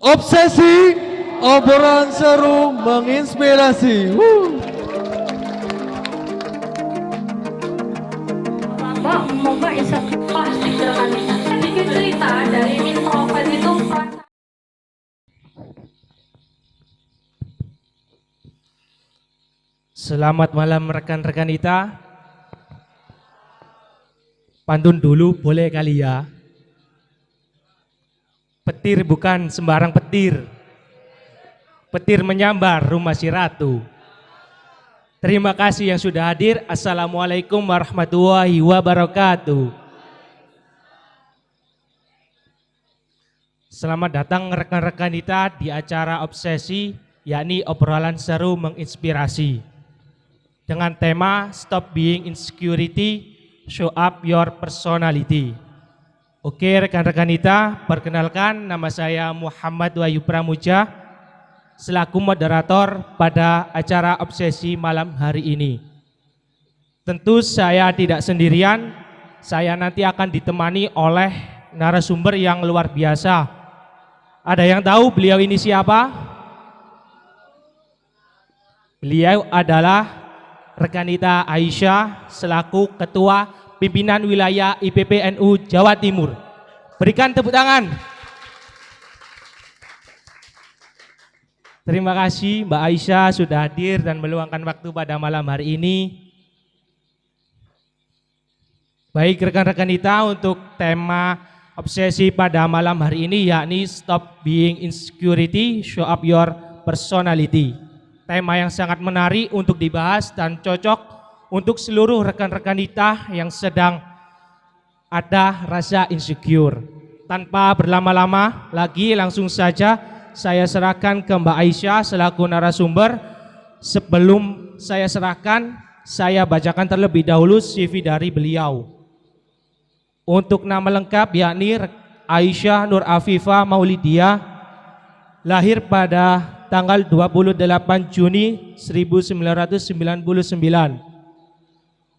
Obsesi, obrolan seru menginspirasi. Mbak, moga bisa plastik gerakannya. Saya bikin cerita dari introvert itu Selamat malam rekan-rekan kita. Pantun dulu boleh kali ya. Petir bukan sembarang petir. Petir menyambar rumah si ratu. Terima kasih yang sudah hadir. Assalamualaikum warahmatullahi wabarakatuh. Selamat datang rekan-rekan kita di acara Obsesi, yakni obrolan seru menginspirasi. Dengan tema Stop Being Insecurity, Show Up Your Personality. Oke rekan-rekan kita, perkenalkan nama saya Muhammad Wahyu Pramuja selaku moderator pada acara Obsesi malam hari ini. Tentu saya tidak sendirian, saya nanti akan ditemani oleh narasumber yang luar biasa. Ada yang tahu beliau ini siapa? Beliau adalah rekan kita Aisyah selaku Ketua Pimpinan Wilayah IPPNU Jawa Timur. Berikan tepuk tangan. Terima kasih Mbak Aisyah sudah hadir dan meluangkan waktu pada malam hari ini. Baik rekan-rekan kita, untuk tema obsesi pada malam hari ini yakni Stop Being Insecurity, Show Up Your Personality. Tema yang sangat menarik untuk dibahas dan cocok untuk seluruh rekan-rekan kita yang sedang ada rasa insecure. Tanpa berlama-lama lagi, langsung saja saya serahkan ke Mbak Aisyah selaku narasumber. Sebelum saya serahkan, saya bacakan terlebih dahulu CV dari beliau. Untuk nama lengkap yakni Aisyah Nur Afifah Maulidia, lahir pada tanggal 28 Juni 1999.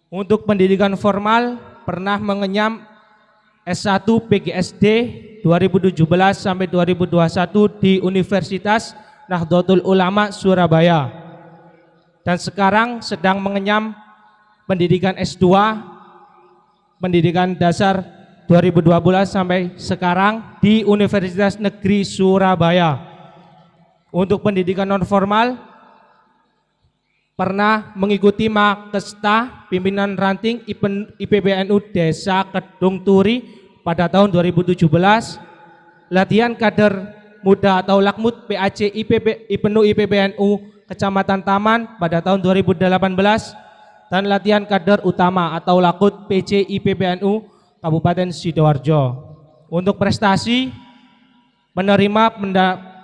Untuk pendidikan formal pernah mengenyam S1 PGSD 2017 sampai 2021 di Universitas Nahdlatul Ulama Surabaya. Dan sekarang sedang mengenyam pendidikan S2 pendidikan dasar 2012 sampai sekarang di Universitas Negeri Surabaya. Untuk pendidikan non formal pernah mengikuti Makesta Pimpinan Ranting IPBNU Desa Kedung Turi pada tahun 2017, latihan kader muda atau Lakmut PAC IPNU IPBNU Kecamatan Taman pada tahun 2018, dan latihan kader utama atau Lakut PC IPBNU Kabupaten Sidoarjo. Untuk prestasi, menerima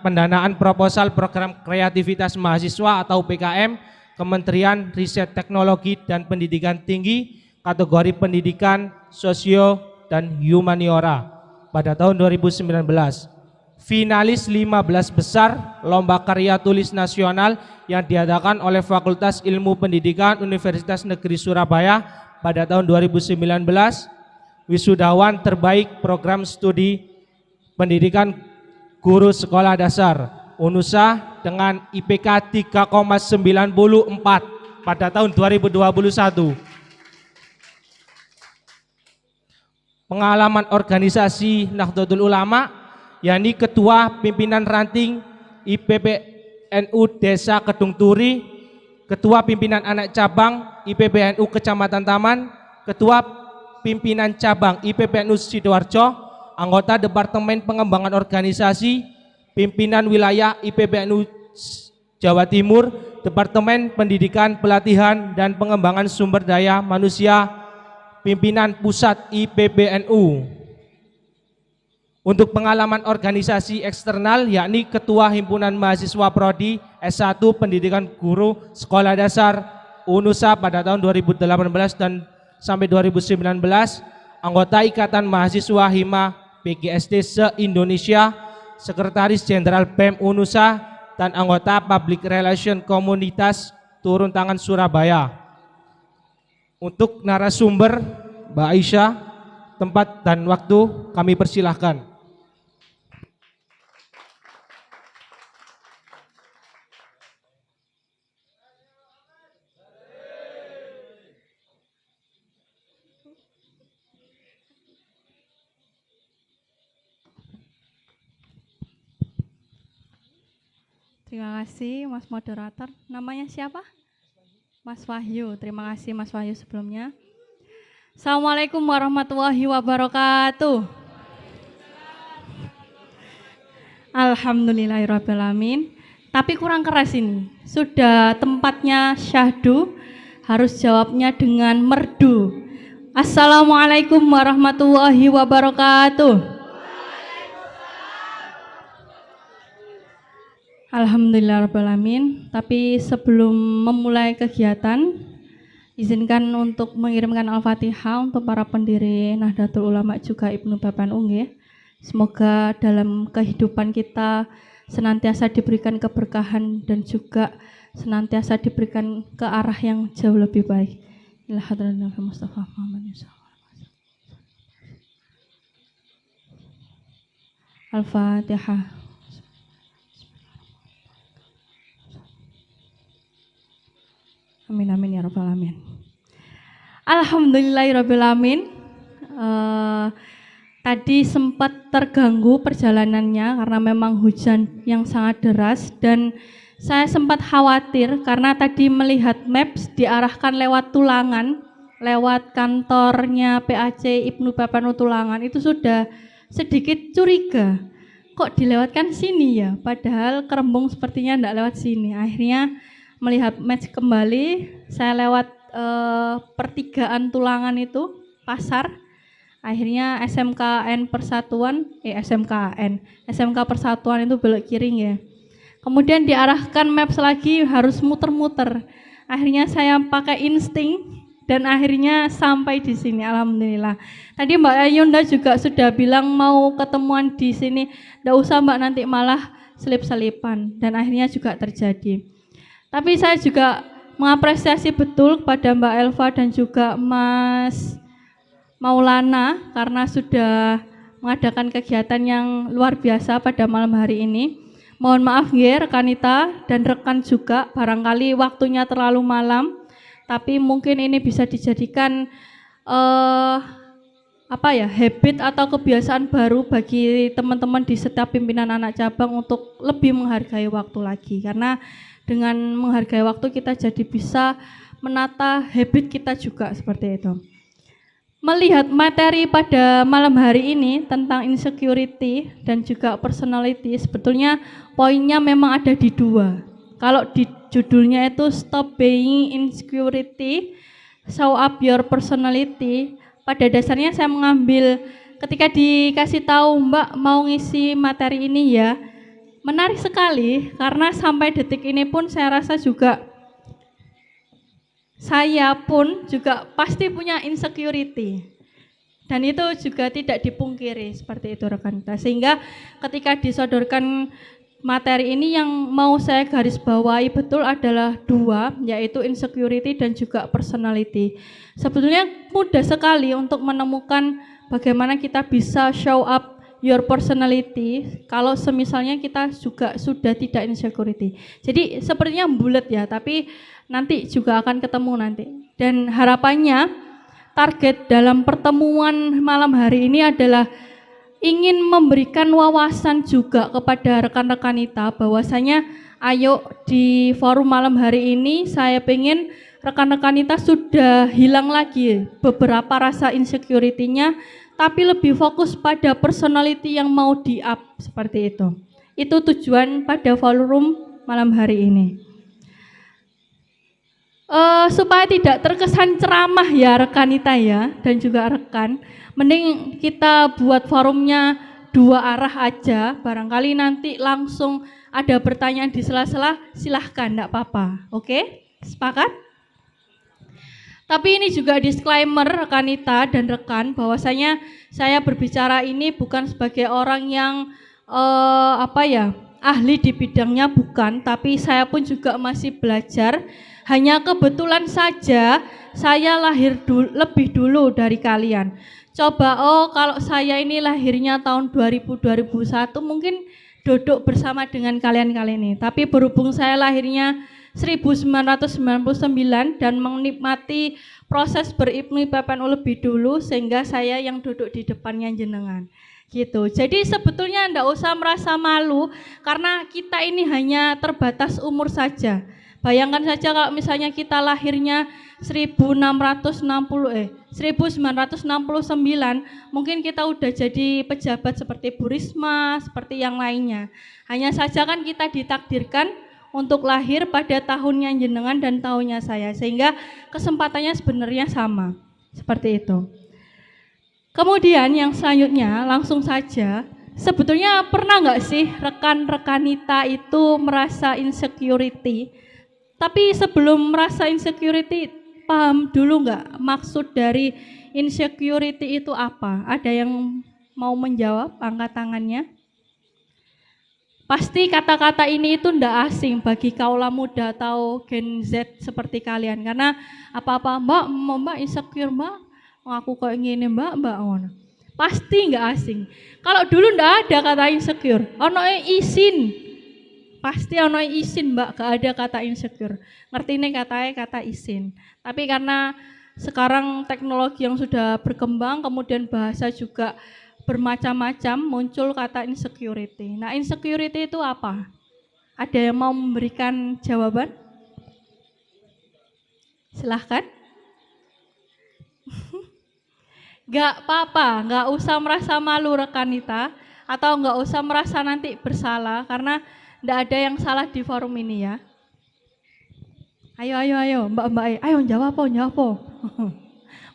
pendanaan proposal program kreativitas mahasiswa atau PKM Kementerian Riset Teknologi dan Pendidikan Tinggi kategori pendidikan sosio dan humaniora pada tahun 2019. Finalis 15 besar lomba karya tulis nasional yang diadakan oleh Fakultas Ilmu Pendidikan Universitas Negeri Surabaya pada tahun 2019. Wisudawan terbaik program studi pendidikan guru sekolah dasar UNUSA dengan IPK 3,94 pada tahun 2021. Pengalaman organisasi Nahdlatul Ulama yakni Ketua Pimpinan Ranting IPPNU Desa Kedung Turi, Ketua Pimpinan Anak Cabang IPBNU Kecamatan Taman, Ketua Pimpinan Cabang IPBNU Sidoarjo, anggota Departemen Pengembangan Organisasi Pimpinan Wilayah IPBNU Jawa Timur, Departemen Pendidikan, Pelatihan, dan Pengembangan Sumber Daya Manusia, Pimpinan Pusat IPBNU. Untuk pengalaman organisasi eksternal yakni Ketua Himpunan Mahasiswa Prodi S1 Pendidikan Guru Sekolah Dasar UNUSA pada tahun 2018 dan sampai 2019, anggota Ikatan Mahasiswa Hima PGSD se-Indonesia, Sekretaris Jenderal BEM UNUSA, dan anggota Public Relation Komunitas Turun Tangan Surabaya. Untuk narasumber Mbak Aisyah, tempat dan waktu kami persilahkan. Terima kasih Mas Moderator. Namanya siapa? Mas Wahyu. Terima kasih Mas Wahyu sebelumnya. Assalamualaikum warahmatullahi wabarakatuh. Alhamdulillahirrahmanirrahim. Tapi kurang keras ini. Sudah tempatnya syahdu, harus jawabnya dengan merdu. Assalamualaikum warahmatullahi wabarakatuh. Alhamdulillahirrahmanirrahim. Tapi sebelum memulai kegiatan, izinkan untuk mengirimkan Al-Fatihah untuk para pendiri Nahdlatul Ulama juga Ibnu Bapan Unggih. Semoga dalam kehidupan kita senantiasa diberikan keberkahan dan juga senantiasa diberikan ke arah yang jauh lebih baik. Ila hadratin Nabi Mustafa Muhammad Al-Fatihah. Amin amin ya rabbal alamin. Alhamdulillahirabbil alamin. Tadi sempat terganggu perjalanannya karena memang hujan yang sangat deras dan saya sempat khawatir karena tadi melihat maps diarahkan lewat Tulangan, lewat kantornya PAC Ibnu Bapan Tulangan, itu sudah sedikit curiga. Kok dilewatkan sini ya? Padahal Kerembung sepertinya tidak lewat sini. Akhirnya melihat match kembali, saya lewat pertigaan Tulangan itu, pasar. Akhirnya SMK Persatuan itu belok kiri ya. Kemudian diarahkan maps lagi harus muter-muter. Akhirnya saya pakai insting dan akhirnya sampai di sini. Alhamdulillah. Tadi Mbak Ayunda juga sudah bilang mau ketemuan di sini. Nggak usah Mbak, nanti malah selip-selipan dan akhirnya juga terjadi. Tapi saya juga mengapresiasi betul kepada Mbak Elva dan juga Mas Maulana karena sudah mengadakan kegiatan yang luar biasa pada malam hari ini. Mohon maaf ya rekanita dan rekan juga, barangkali waktunya terlalu malam, tapi mungkin ini bisa dijadikan habit atau kebiasaan baru bagi teman-teman di setiap pimpinan anak cabang untuk lebih menghargai waktu lagi, karena dengan menghargai waktu kita jadi bisa menata habit kita juga seperti itu. Melihat materi pada malam hari ini tentang insecurity dan juga personality, sebetulnya poinnya memang ada di dua. Kalau di judulnya itu Stop Being Insecurity, Show Up Your Personality, pada dasarnya saya mengambil ketika dikasih tahu Mbak mau ngisi materi ini ya, menarik sekali karena sampai detik ini pun saya rasa juga saya pun juga pasti punya insecurity dan itu juga tidak dipungkiri seperti itu rekan kita. Sehingga ketika disodorkan materi ini yang mau saya garis bawahi betul adalah dua, yaitu insecurity dan juga personality. Sebetulnya mudah sekali untuk menemukan bagaimana kita bisa show up your personality kalau semisalnya kita juga sudah tidak insecurity. Jadi sepertinya bulat ya, tapi nanti juga akan ketemu nanti. Dan harapannya target dalam pertemuan malam hari ini adalah ingin memberikan wawasan juga kepada rekan-rekan kita bahwasanya ayo di forum malam hari ini saya pengen rekan-rekan kita sudah hilang lagi beberapa rasa insecurity-nya, tapi lebih fokus pada personality yang mau di-up seperti itu. Itu tujuan pada forum malam hari ini. Supaya tidak terkesan ceramah ya rekanita ya dan juga rekan, mending kita buat forumnya dua arah aja, barangkali nanti langsung ada pertanyaan di sela-sela, silahkan, enggak apa-apa. Oke? Sepakat? Tapi ini juga disclaimer rekanita dan rekan bahwasanya saya berbicara ini bukan sebagai orang yang ahli di bidangnya, bukan, tapi saya pun juga masih belajar. Hanya kebetulan saja saya lahir lebih dulu dari kalian. Coba kalau saya ini lahirnya tahun 2000-2001 mungkin duduk bersama dengan kalian kali ini. Tapi berhubung saya lahirnya 1999 dan menikmati proses beribnu PPNU lebih dulu sehingga saya yang duduk di depannya jenengan. Gitu. Jadi sebetulnya enggak usah merasa malu karena kita ini hanya terbatas umur saja. Bayangkan saja kalau misalnya kita lahirnya 1969, mungkin kita udah jadi pejabat seperti Bu Risma, seperti yang lainnya. Hanya saja kan kita ditakdirkan untuk lahir pada tahunnya jenengan dan tahunnya saya, sehingga kesempatannya sebenarnya sama. Seperti itu. Kemudian yang selanjutnya langsung saja, sebetulnya pernah nggak sih rekan-rekanita itu merasa insecurity? Tapi sebelum merasa insecurity, paham dulu nggak maksud dari insecurity itu apa? Ada yang mau menjawab? Angkat tangannya. Pasti kata-kata ini itu ndak asing bagi kaula muda atau Gen Z seperti kalian, karena apa-apa mbak insecure mbak, aku kayak gini mbak ngono. Pasti nggak asing. Kalau dulu ndak ada kata insecure, ono izin. Pasti ono izin mbak, gak ada kata insecure. Ngerti nih kata izin. Tapi karena sekarang teknologi yang sudah berkembang, kemudian bahasa juga bermacam-macam, muncul kata insecurity. Nah, insecurity itu apa? Ada yang mau memberikan jawaban? Silahkan. Gak apa-apa, gak usah merasa malu rekanita, atau gak usah merasa nanti bersalah, karena gak ada yang salah di forum ini ya. Ayo, mbak, ayo jawab apa?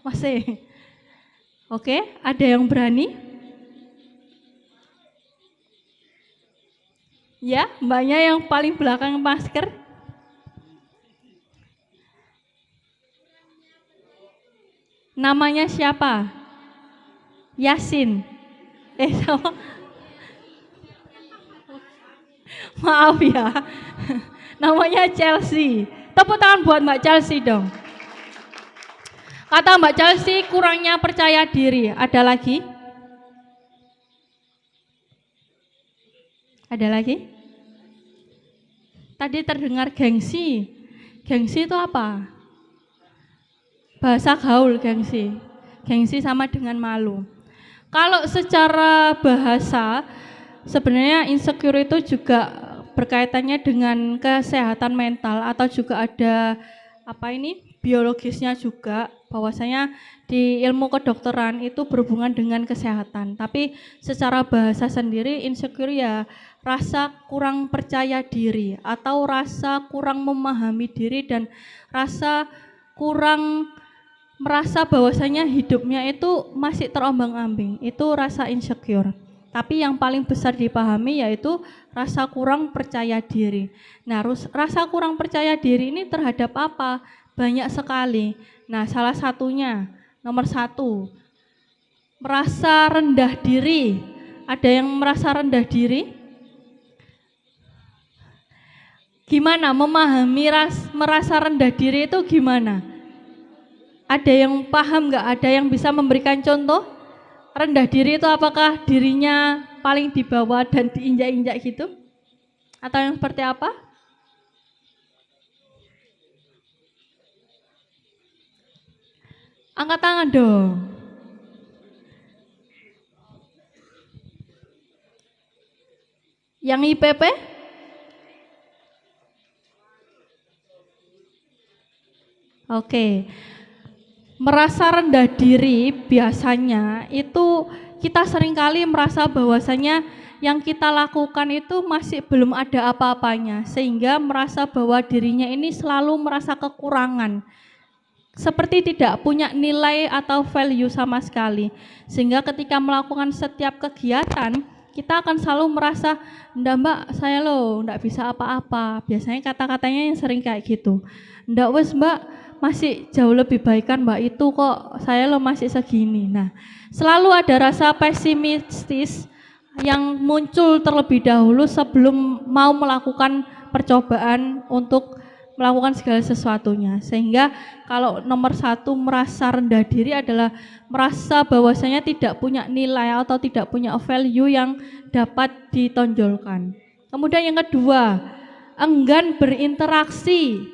Masih. Oke, ada yang berani? Ya, mbaknya yang paling belakang masker. Namanya siapa? Yasin. Sama. Maaf ya. Namanya Chelsea. Tepuk tangan buat Mbak Chelsea dong. Kata Mbak Chelsea kurangnya percaya diri. Ada lagi? Ada lagi? Tadi terdengar gengsi. Gengsi itu apa? Bahasa gaul gengsi. Gengsi sama dengan malu. Kalau secara bahasa, sebenarnya insecure itu juga berkaitannya dengan kesehatan mental, atau juga ada biologisnya juga, bahwasanya di ilmu kedokteran itu berhubungan dengan kesehatan. Tapi secara bahasa sendiri insecure ya rasa kurang percaya diri, atau rasa kurang memahami diri, dan rasa kurang merasa bahwasanya hidupnya itu masih terombang-ambing. Itu rasa insecure. Tapi yang paling besar dipahami yaitu rasa kurang percaya diri. Nah, rasa kurang percaya diri ini terhadap apa? Banyak sekali. Nah, salah satunya, nomor 1, merasa rendah diri. Ada yang merasa rendah diri? Gimana memahami merasa rendah diri itu gimana? Ada yang paham nggak? Ada yang bisa memberikan contoh? Rendah diri itu apakah dirinya paling di bawah dan diinjak-injak gitu? Atau yang seperti apa? Angkat tangan dong. Yang IPP? Oke. Merasa rendah diri biasanya itu kita seringkali merasa bahwasanya yang kita lakukan itu masih belum ada apa-apanya, sehingga merasa bahwa dirinya ini selalu merasa kekurangan, seperti tidak punya nilai atau value sama sekali. Sehingga ketika melakukan setiap kegiatan, kita akan selalu merasa, ndak mbak, saya loh ndak bisa apa-apa. Biasanya kata-katanya yang sering kayak gitu. Ndak wes mbak, masih jauh lebih baik kan mbak itu kok, saya loh masih segini. Nah, selalu ada rasa pesimistis yang muncul terlebih dahulu sebelum mau melakukan percobaan untuk melakukan segala sesuatunya. Sehingga kalau nomor 1 merasa rendah diri adalah merasa bahwasanya tidak punya nilai atau tidak punya value yang dapat ditonjolkan. Kemudian yang kedua, enggan berinteraksi.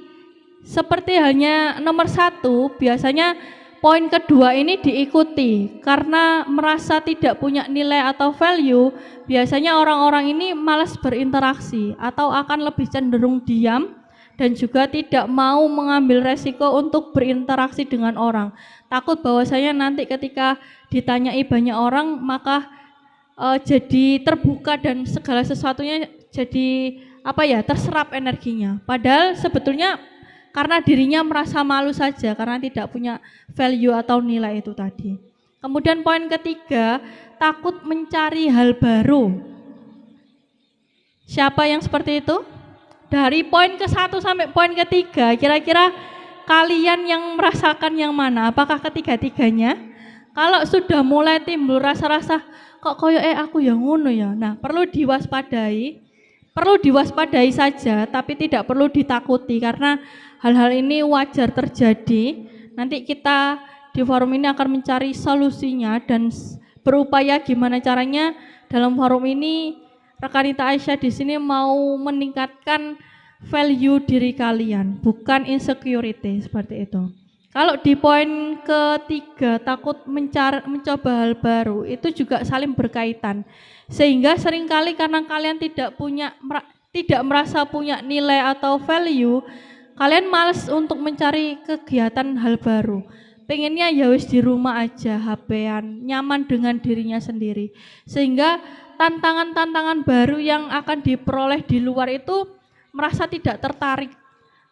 Seperti halnya nomor 1, biasanya poin kedua ini diikuti karena merasa tidak punya nilai atau value, biasanya orang-orang ini malas berinteraksi atau akan lebih cenderung diam dan juga tidak mau mengambil resiko untuk berinteraksi dengan orang. Takut bahwasanya nanti ketika ditanyai banyak orang maka jadi terbuka dan segala sesuatunya jadi terserap energinya. Padahal sebetulnya karena dirinya merasa malu saja karena tidak punya value atau nilai itu tadi. Kemudian poin ketiga, takut mencari hal baru. Siapa yang seperti itu? Dari poin ke-1 sampai poin ke-3, kira-kira kalian yang merasakan yang mana? Apakah ketiga-tiganya? Kalau sudah mulai timbul rasa-rasa kok koyo aku yang ngono ya. Nah, perlu diwaspadai saja, tapi tidak perlu ditakuti karena hal-hal ini wajar terjadi. Nanti kita di forum ini akan mencari solusinya dan berupaya gimana caranya dalam forum ini Rekanita Aisyah di sini mau meningkatkan value diri kalian, bukan insecurity seperti itu. Kalau di poin ketiga takut mencoba hal baru itu juga saling berkaitan. Sehingga seringkali karena kalian tidak merasa punya nilai atau value, kalian malas untuk mencari kegiatan hal baru. Pengennya ya wis di rumah aja, HP-an, nyaman dengan dirinya sendiri. Sehingga tantangan-tantangan baru yang akan diperoleh di luar itu merasa tidak tertarik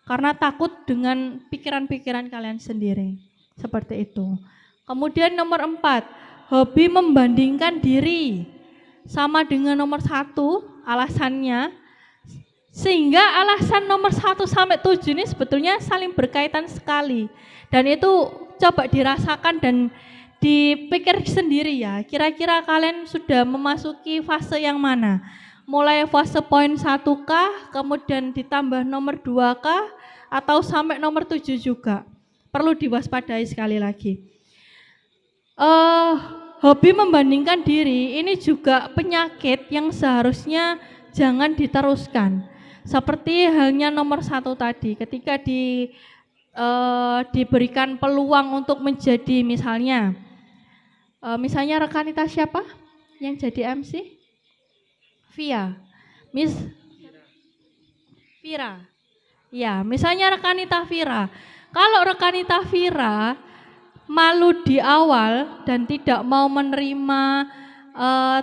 karena takut dengan pikiran-pikiran kalian sendiri. Seperti itu. Kemudian nomor 4, hobi membandingkan diri. Sama dengan nomor 1 alasannya. Sehingga alasan nomor 1 sampai 7 ini sebetulnya saling berkaitan sekali. Dan itu coba dirasakan dan dipikir sendiri ya. Kira-kira kalian sudah memasuki fase yang mana? Mulai fase poin 1 kah, kemudian ditambah nomor 2 kah, atau sampai nomor 7 juga? Perlu diwaspadai sekali lagi. Hobi membandingkan diri ini juga penyakit yang seharusnya jangan diteruskan. Seperti halnya nomor 1 tadi, ketika diberikan peluang untuk menjadi misalnya rekanita siapa yang jadi MC? Via, Miss Vira. Ya, misalnya rekanita Vira. Kalau rekanita Vira malu di awal dan tidak mau menerima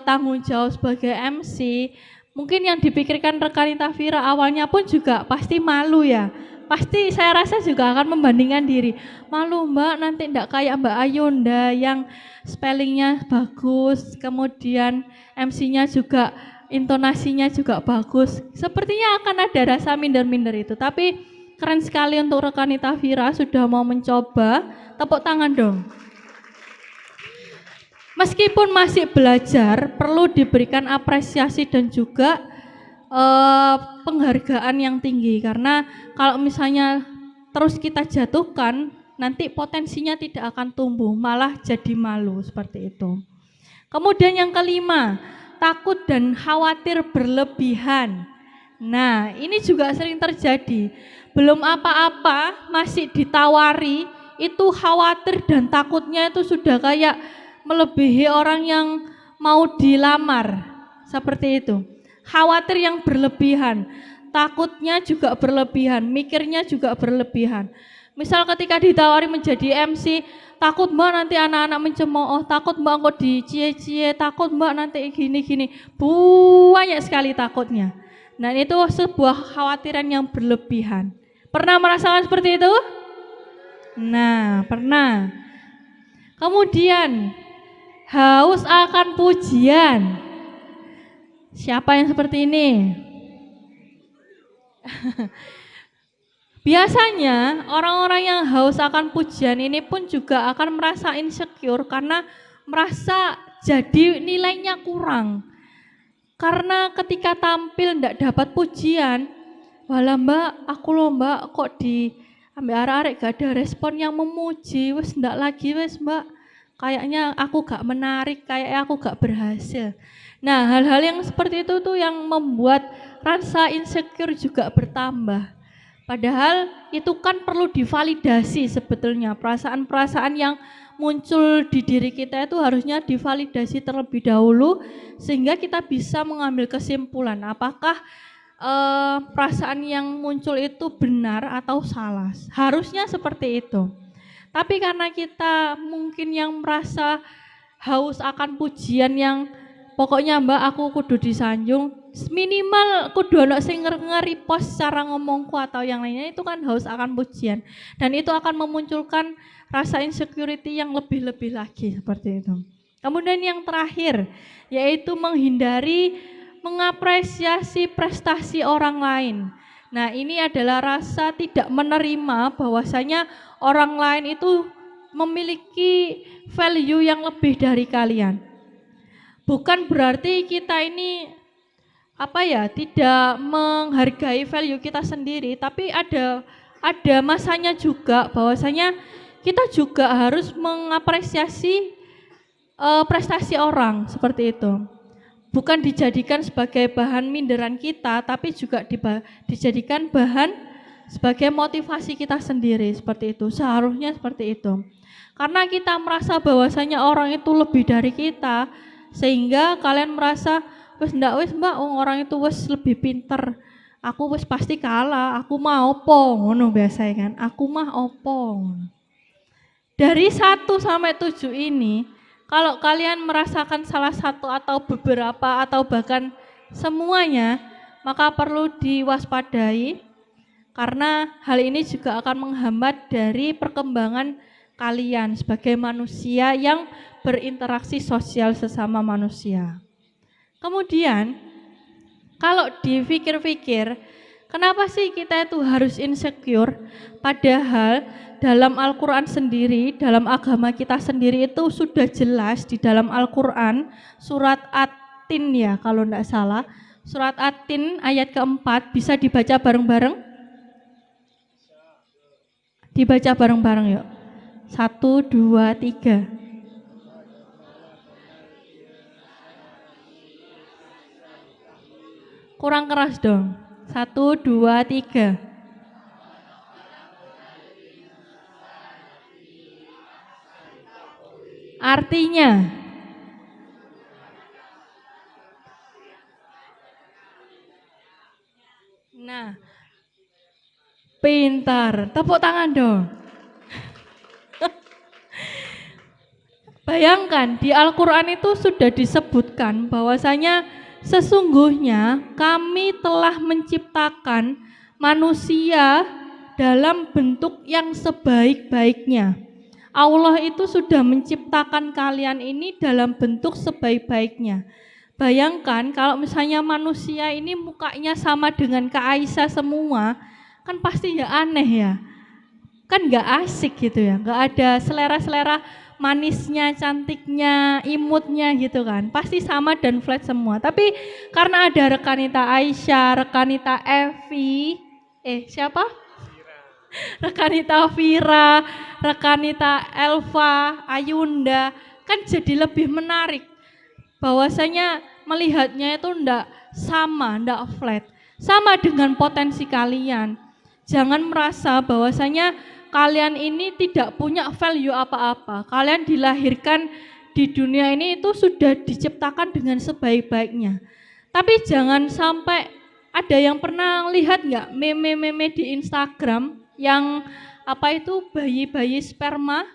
tanggung jawab sebagai MC, mungkin yang dipikirkan rekanita Vira awalnya pun juga pasti malu ya. Pasti saya rasa juga akan membandingkan diri. Malu Mbak, nanti enggak kayak Mbak Ayunda yang spellingnya bagus, kemudian MC-nya juga intonasinya juga bagus. Sepertinya akan ada rasa minder-minder itu. Tapi keren sekali untuk rekanita Vira sudah mau mencoba. Tepuk tangan dong. Meskipun masih belajar, perlu diberikan apresiasi dan juga penghargaan yang tinggi. Karena kalau misalnya terus kita jatuhkan, nanti potensinya tidak akan tumbuh, malah jadi malu seperti itu. Kemudian yang kelima, takut dan khawatir berlebihan. Nah, ini juga sering terjadi. Belum apa-apa, masih ditawari, itu khawatir dan takutnya itu sudah kayak melebihi orang yang mau dilamar. Seperti itu. Khawatir yang berlebihan, takutnya juga berlebihan, mikirnya juga berlebihan. Misal ketika ditawari menjadi MC, takut Mbak nanti anak-anak mencemooh, takut Mbak kok dicie-cie, takut Mbak nanti gini-gini. Banyak sekali takutnya. Nah, itu sebuah kekhawatiran yang berlebihan. Pernah merasakan seperti itu? Nah, pernah. Kemudian, haus akan pujian. Siapa yang seperti ini? Biasanya orang-orang yang haus akan pujian ini pun juga akan merasa insecure karena merasa jadi nilainya kurang. Karena ketika tampil tidak dapat pujian, walah Mbak, aku loh Mbak kok di ambil arek-arek gak ada respon yang memuji, wes ndak lagi wes Mbak. Kayaknya aku gak menarik, kayaknya aku gak berhasil. Nah, hal-hal yang seperti itu tuh yang membuat rasa insecure juga bertambah. Padahal itu kan perlu divalidasi sebetulnya. Perasaan-perasaan yang muncul di diri kita itu harusnya divalidasi terlebih dahulu sehingga kita bisa mengambil kesimpulan apakah perasaan yang muncul itu benar atau salah. Harusnya seperti itu. Tapi karena kita mungkin yang merasa haus akan pujian yang pokoknya Mbak aku kudu disanjung, minimal kudu ana sing nge-repost cara ngomongku atau yang lainnya, itu kan haus akan pujian. Dan itu akan memunculkan rasa insecurity yang lebih-lebih lagi seperti itu. Kemudian yang terakhir yaitu menghindari mengapresiasi prestasi orang lain. Nah, ini adalah rasa tidak menerima bahwasanya orang lain itu memiliki value yang lebih dari kalian. Bukan berarti kita ini tidak menghargai value kita sendiri, tapi ada masanya juga bahwasanya kita juga harus mengapresiasi prestasi orang seperti itu. Bukan dijadikan sebagai bahan minderan kita, tapi juga dijadikan bahan sebagai motivasi kita sendiri seperti itu. Seharusnya seperti itu. Karena kita merasa bahwasanya orang itu lebih dari kita, sehingga kalian merasa wes mbak orang itu wes lebih pinter, aku wes pasti kalah, aku mah opo ngono biasa kan, aku mah opo. Dari 1 sampai 7 ini, kalau kalian merasakan salah satu atau beberapa atau bahkan semuanya, maka perlu diwaspadai karena hal ini juga akan menghambat dari perkembangan kalian sebagai manusia yang berinteraksi sosial sesama manusia. Kemudian, kalau dipikir-pikir, kenapa sih kita itu harus insecure? Padahal dalam Al-Quran sendiri, dalam agama kita sendiri itu sudah jelas di dalam Al-Quran, surat At-Tin ya kalau tidak salah, surat At-Tin ayat keempat, bisa dibaca bareng-bareng? Dibaca bareng-bareng yuk. 1, 2, 3. Kurang keras dong. 1, 2, 3. Artinya, nah, pintar. Tepuk tangan dong. Bayangkan di Al-Quran itu sudah disebutkan bahwasanya sesungguhnya kami telah menciptakan manusia dalam bentuk yang sebaik-baiknya. Allah itu sudah menciptakan kalian ini dalam bentuk sebaik-baiknya. Bayangkan kalau misalnya manusia ini mukanya sama dengan Kak Aisyah semua, kan pasti ya aneh ya. Kan gak asik gitu ya, gak ada selera-selera manisnya, cantiknya, imutnya gitu kan. Pasti sama dan flat semua. Tapi karena ada rekanita Aisyah, rekanita Evi, siapa? Rekanita Vira, rekanita Elva, Ayunda, kan jadi lebih menarik. Bahwasanya melihatnya itu ndak sama, ndak flat. Sama dengan potensi kalian. Jangan merasa bahwasanya kalian ini tidak punya value apa-apa. Kalian dilahirkan di dunia ini itu sudah diciptakan dengan sebaik-baiknya. Tapi jangan sampai ada yang pernah lihat nggak meme-meme di Instagram yang bayi-bayi sperma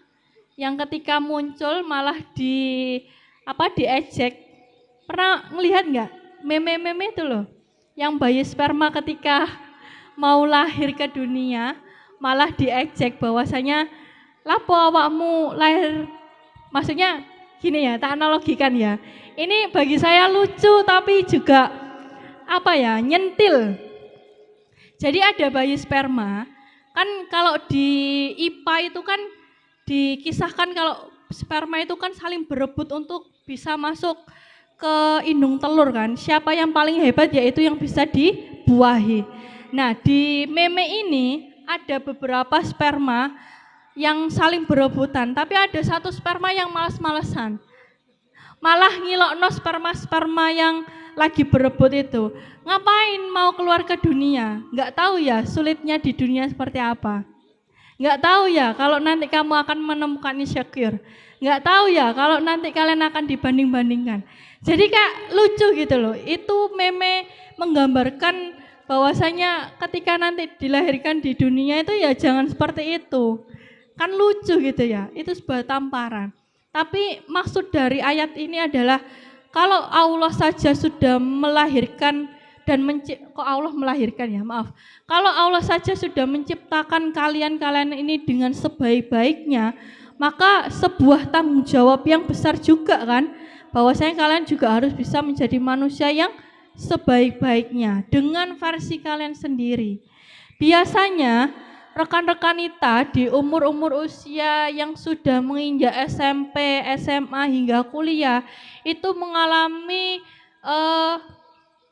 yang ketika muncul malah diejek. Pernah melihat nggak meme-meme itu loh, yang bayi sperma ketika mau lahir ke dunia malah diejek bahwasanya lapo awakmu lahir, maksudnya gini ya, tak analogikan ya. Ini bagi saya lucu tapi juga nyentil. Jadi ada bayi sperma. Kan kalau di IPA itu kan dikisahkan kalau sperma itu kan saling berebut untuk bisa masuk ke indung telur kan. Siapa yang paling hebat yaitu yang bisa dibuahi. Nah, di meme ini ada beberapa sperma yang saling berebutan, tapi ada satu sperma yang malas-malesan. Malah ngilokno sperma-sperma yang lagi berebut itu, ngapain mau keluar ke dunia? Nggak tahu ya sulitnya di dunia seperti apa. Nggak tahu ya kalau nanti kamu akan menemukan insecure. Nggak tahu ya kalau nanti kalian akan dibanding-bandingkan. Jadi kayak lucu gitu loh. Itu meme menggambarkan bahwasanya ketika nanti dilahirkan di dunia itu ya jangan seperti itu. Kan lucu gitu ya. Itu sebuah tamparan. Tapi maksud dari ayat ini adalah kalau Allah saja sudah melahirkan dan kok Allah melahirkan ya, maaf. Kalau Allah saja sudah menciptakan kalian ini dengan sebaik-baiknya, maka sebuah tanggung jawab yang besar juga kan, bahwasanya kalian juga harus bisa menjadi manusia yang sebaik-baiknya dengan versi kalian sendiri. Biasanya rekan-rekan kita di umur-umur usia yang sudah menginjak SMP, SMA hingga kuliah itu mengalami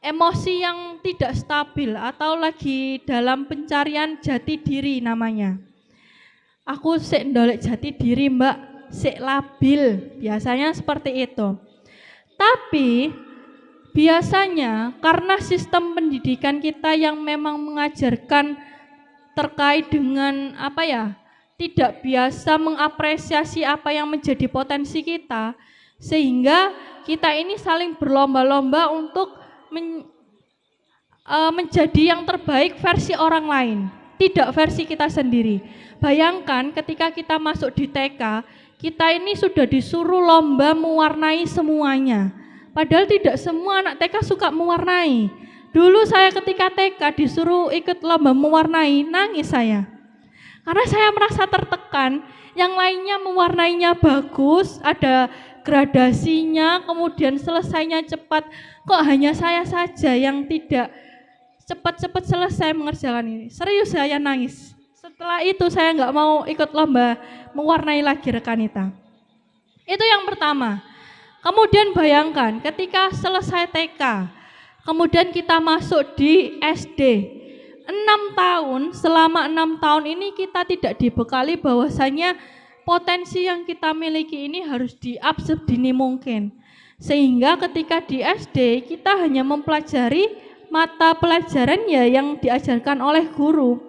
emosi yang tidak stabil atau lagi dalam pencarian jati diri namanya. Aku sik ndolek jati diri mbak, sik labil, biasanya seperti itu. Tapi biasanya karena sistem pendidikan kita yang memang mengajarkan terkait dengan tidak biasa mengapresiasi apa yang menjadi potensi kita, sehingga kita ini saling berlomba-lomba untuk menjadi yang terbaik versi orang lain, tidak versi kita sendiri. Bayangkan ketika kita masuk di TK, kita ini sudah disuruh lomba mewarnai semuanya. Padahal tidak semua anak TK suka mewarnai. Dulu saya ketika TK disuruh ikut lomba mewarnai, nangis saya. Karena saya merasa tertekan, yang lainnya mewarnainya bagus, ada gradasinya, kemudian selesainya cepat. Kok hanya saya saja yang tidak cepat-cepat selesai mengerjakan ini? Serius saya nangis. Setelah itu saya nggak mau ikut lomba mewarnai lagi rekanita. Itu yang pertama. Kemudian bayangkan ketika selesai TK, kemudian kita masuk di SD. 6 tahun, selama 6 tahun ini kita tidak dibekali bahwasanya potensi yang kita miliki ini harus di-up sedini mungkin. Sehingga ketika di SD kita hanya mempelajari mata pelajaran ya yang diajarkan oleh guru.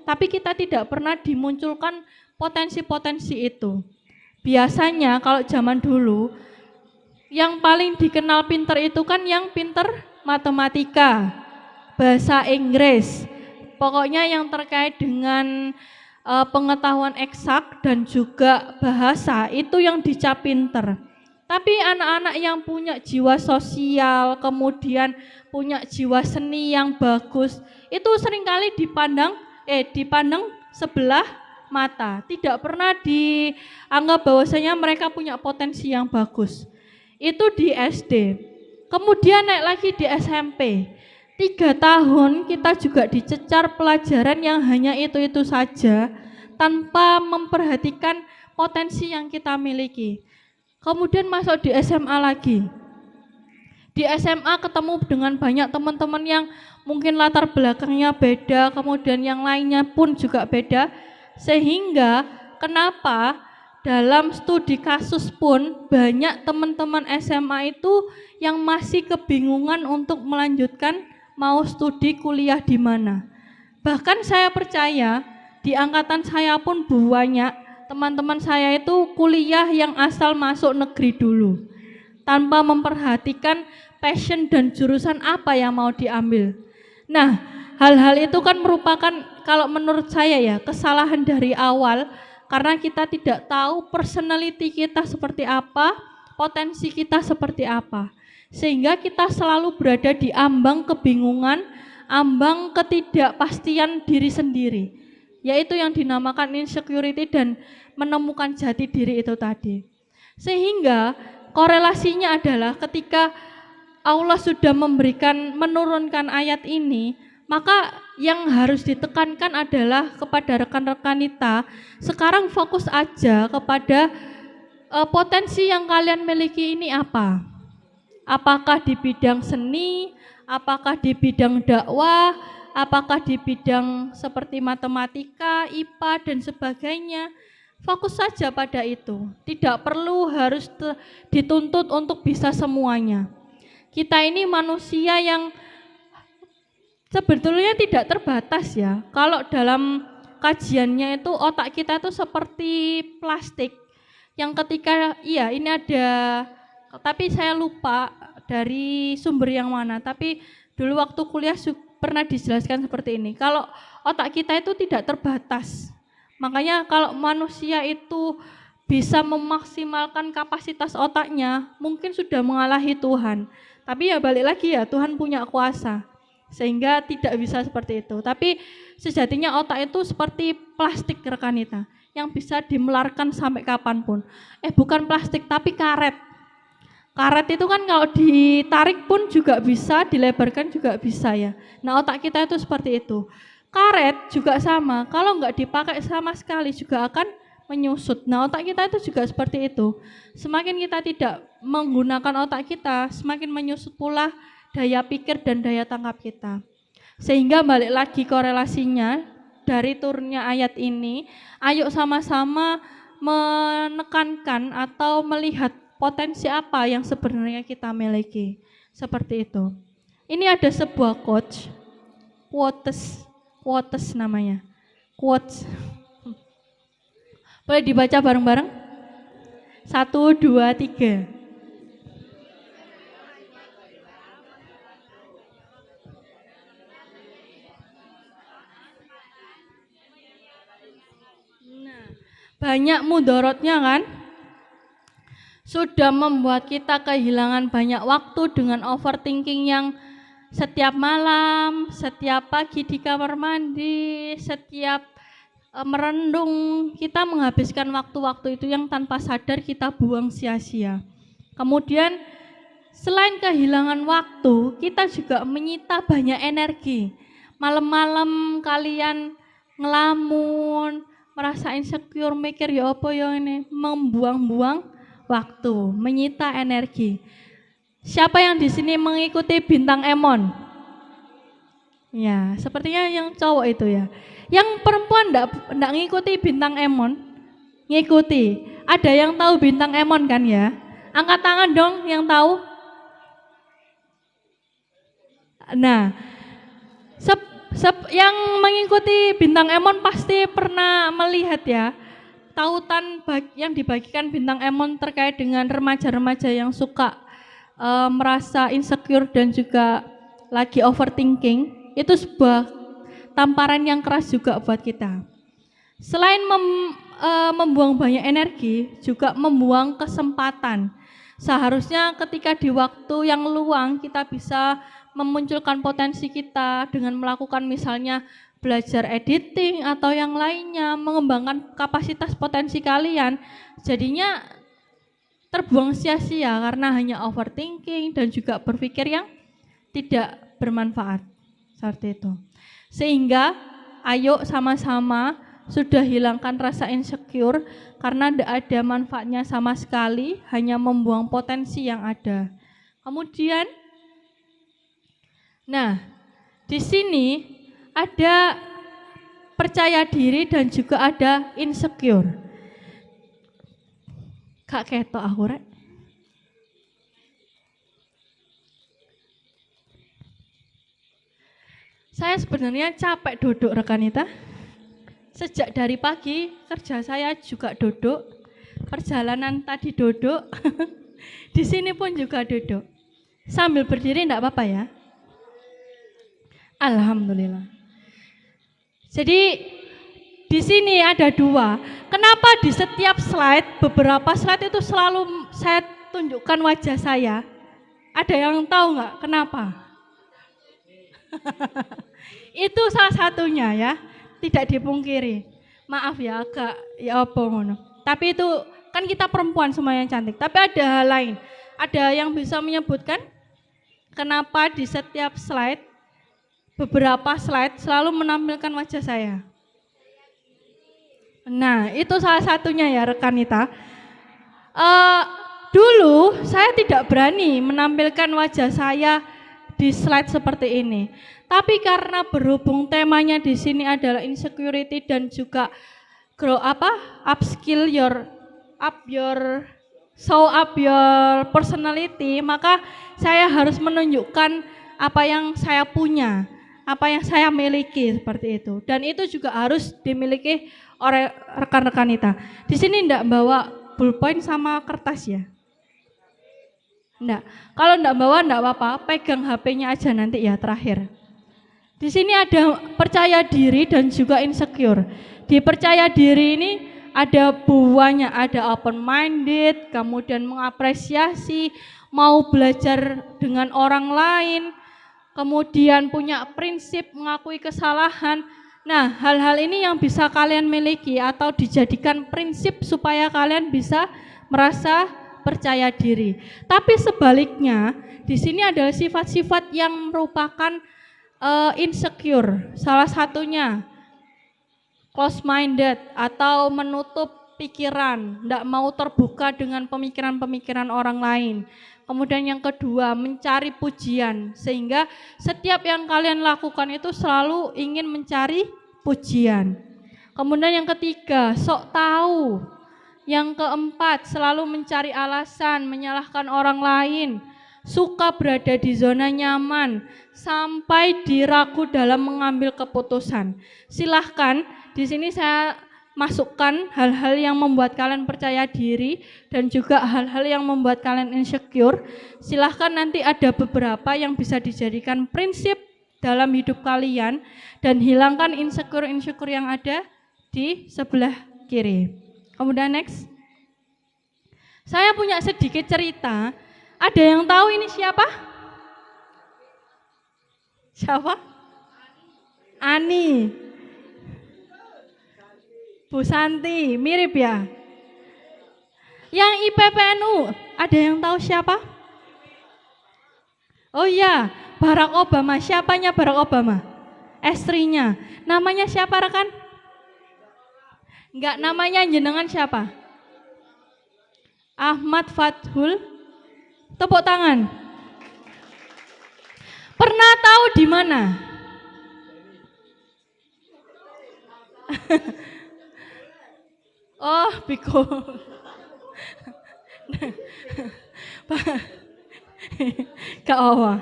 Tapi kita tidak pernah dimunculkan potensi-potensi itu. Biasanya kalau zaman dulu yang paling dikenal pinter itu kan yang pinter matematika, bahasa Inggris. Pokoknya yang terkait dengan pengetahuan eksak dan juga bahasa itu yang dicap pinter. Tapi anak-anak yang punya jiwa sosial, kemudian punya jiwa seni yang bagus, itu seringkali dipandang sebelah mata. Tidak pernah dianggap bahwasanya mereka punya potensi yang bagus. Itu di SD. Kemudian naik lagi di SMP. 3 tahun kita juga dicecar pelajaran yang hanya itu-itu saja, tanpa memperhatikan potensi yang kita miliki. Kemudian masuk di SMA lagi. Di SMA ketemu dengan banyak teman-teman yang mungkin latar belakangnya beda, kemudian yang lainnya pun juga beda. Sehingga kenapa dalam studi kasus pun banyak teman-teman SMA itu yang masih kebingungan untuk melanjutkan mau studi kuliah di mana. Bahkan saya percaya di angkatan saya pun banyak teman-teman saya itu kuliah yang asal masuk negeri dulu, tanpa memperhatikan passion dan jurusan apa yang mau diambil. Nah, hal-hal itu kan merupakan kalau menurut saya ya kesalahan dari awal, karena kita tidak tahu personality kita seperti apa, potensi kita seperti apa. Sehingga kita selalu berada di ambang kebingungan, ambang ketidakpastian diri sendiri. Yaitu yang dinamakan insecurity dan menemukan jati diri itu tadi. Sehingga korelasinya adalah ketika Allah sudah menurunkan ayat ini, maka yang harus ditekankan adalah kepada rekan-rekan kita, sekarang fokus aja kepada potensi yang kalian miliki ini apa. Apakah di bidang seni, apakah di bidang dakwah, apakah di bidang seperti matematika, IPA, dan sebagainya. Fokus saja pada itu. Tidak perlu harus dituntut untuk bisa semuanya. kita ini manusia yang sebetulnya tidak terbatas ya. Kalau dalam kajiannya itu otak kita itu seperti plastik yang ketika ini ada, tapi saya lupa dari sumber yang mana, tapi dulu waktu kuliah pernah dijelaskan seperti ini. Kalau otak kita itu tidak terbatas. Makanya kalau manusia itu bisa memaksimalkan kapasitas otaknya, mungkin sudah mengalahi Tuhan. Tapi ya balik lagi ya, Tuhan punya kuasa. Sehingga tidak bisa seperti itu. Tapi sejatinya otak itu seperti plastik rekanita, yang bisa dimelarkan sampai kapanpun. Bukan plastik, tapi karet. Karet itu kan kalau ditarik pun juga bisa, dilebarkan juga bisa ya. Nah otak kita itu seperti itu. Karet juga sama, kalau nggak dipakai sama sekali juga akan menyusut. Nah otak kita itu juga seperti itu. Semakin kita tidak menggunakan otak kita, semakin menyusut pula daya pikir dan daya tangkap kita. Sehingga balik lagi korelasinya dari turunnya ayat ini, ayo sama-sama menekankan atau melihat potensi apa yang sebenarnya kita miliki. Seperti itu. Ini ada sebuah quotes namanya. Quotes. Boleh dibaca bareng-bareng? 1, 2, 3. Nah, banyak mudorotnya kan? Sudah membuat kita kehilangan banyak waktu dengan overthinking yang setiap malam, setiap pagi di kamar mandi, setiap merendung, kita menghabiskan waktu-waktu itu yang tanpa sadar kita buang sia-sia. Kemudian selain kehilangan waktu, kita juga menyita banyak energi. Malam-malam kalian ngelamun, merasa insecure, mikir ya apa ya ini, membuang-buang waktu, menyita energi. Siapa yang di sini mengikuti Bintang Emon? Ya, sepertinya yang cowok itu ya. Yang perempuan enggak ngikuti Bintang Emon? Ngikuti. Ada yang tahu Bintang Emon kan ya? Angkat tangan dong yang tahu. Nah, yang mengikuti Bintang Emon pasti pernah melihat ya, tautan yang dibagikan Bintang Emon terkait dengan remaja-remaja yang suka merasa insecure dan juga lagi overthinking, itu sebuah tamparan yang keras juga buat kita. Selain membuang banyak energi, juga membuang kesempatan. Seharusnya ketika di waktu yang luang kita bisa memunculkan potensi kita dengan melakukan misalnya belajar editing atau yang lainnya, mengembangkan kapasitas potensi kalian. Jadinya terbuang sia-sia karena hanya overthinking dan juga berpikir yang tidak bermanfaat. Seperti itu. Sehingga ayo sama-sama sudah hilangkan rasa insecure karena tidak ada manfaatnya sama sekali, hanya membuang potensi yang ada. Kemudian, nah di sini ada percaya diri dan juga ada insecure. Kak ketok aku rek. Saya sebenarnya capek duduk rekanita. Sejak dari pagi kerja saya juga duduk. Perjalanan tadi duduk. Di sini pun juga duduk. Sambil berdiri enggak apa-apa ya. Alhamdulillah. Jadi di sini ada dua. Kenapa di setiap slide, beberapa slide itu selalu saya tunjukkan wajah saya? Ada yang tahu nggak kenapa? Itu salah satunya ya, tidak dipungkiri. Maaf ya agak ya apa ngono. Tapi itu kan kita perempuan semua yang cantik. Tapi ada hal lain. Ada yang bisa menyebutkan kenapa di setiap slide, beberapa slide selalu menampilkan wajah saya? Nah, itu salah satunya ya rekanita. Dulu saya tidak berani menampilkan wajah saya di slide seperti ini. Tapi karena berhubung temanya di sini adalah insecurity dan juga upskill your show up your personality, maka saya harus menunjukkan apa yang saya punya, apa yang saya miliki seperti itu. Dan itu juga harus dimiliki oleh rekan-rekan kita. Di sini enggak bawa ballpoint sama kertas ya? Enggak. Kalau enggak bawa enggak apa-apa, pegang HP-nya aja nanti ya terakhir. Di sini ada percaya diri dan juga insecure. Di percaya diri ini ada buahnya, ada open minded, kemudian mengapresiasi, mau belajar dengan orang lain, kemudian punya prinsip, mengakui kesalahan. Nah, hal-hal ini yang bisa kalian miliki atau dijadikan prinsip supaya kalian bisa merasa percaya diri. Tapi sebaliknya, di sini ada sifat-sifat yang merupakan insecure. Salah satunya close minded atau menutup pikiran, tidak mau terbuka dengan pemikiran-pemikiran orang lain. Kemudian yang kedua, mencari pujian, sehingga setiap yang kalian lakukan itu selalu ingin mencari pujian. Kemudian yang ketiga, sok tahu. Yang keempat, selalu mencari alasan, menyalahkan orang lain, suka berada di zona nyaman, sampai diragu dalam mengambil keputusan. Silahkan, di sini saya masukkan hal-hal yang membuat kalian percaya diri dan juga hal-hal yang membuat kalian insecure. Silahkan nanti ada beberapa yang bisa dijadikan prinsip dalam hidup kalian dan hilangkan insecure-insecure yang ada di sebelah kiri. Kemudian next. Saya punya sedikit cerita. Ada yang tahu ini siapa? Siapa? Ani. Bu Santi, mirip ya? Yang IPPNU, ada yang tahu siapa? Oh iya, Barack Obama. Siapanya Barack Obama? Istrinya. Namanya siapa rekan? Enggak, namanya jenengan siapa? Ahmad Fathul. Tepuk tangan. Pernah tahu di mana? Oh, Biko. Gak apa.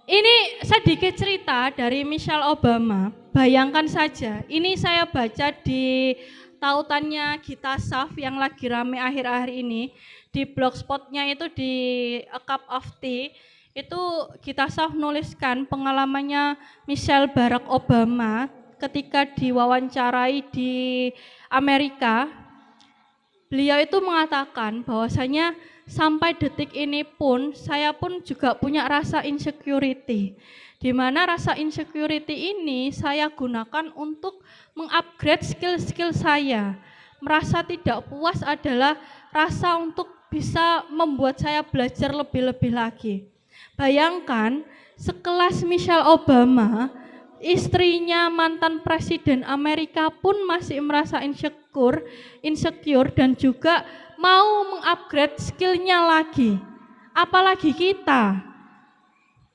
Ini sedikit cerita dari Michelle Obama. Bayangkan saja, ini saya baca di tautannya Gita Saf yang lagi rame akhir-akhir ini. Di blogspotnya itu di A Cup of Tea, itu Gita Saf nuliskan pengalamannya Michelle Barack Obama ketika diwawancarai di Amerika. Beliau itu mengatakan bahwasanya sampai detik ini pun saya pun juga punya rasa insecurity, di mana rasa insecurity ini saya gunakan untuk mengupgrade skill-skill saya. Merasa tidak puas adalah rasa untuk bisa membuat saya belajar lebih-lebih lagi. Bayangkan sekelas Michelle Obama, istrinya mantan presiden Amerika pun masih merasa insecure dan juga mau mengupgrade skillnya lagi. Apalagi kita.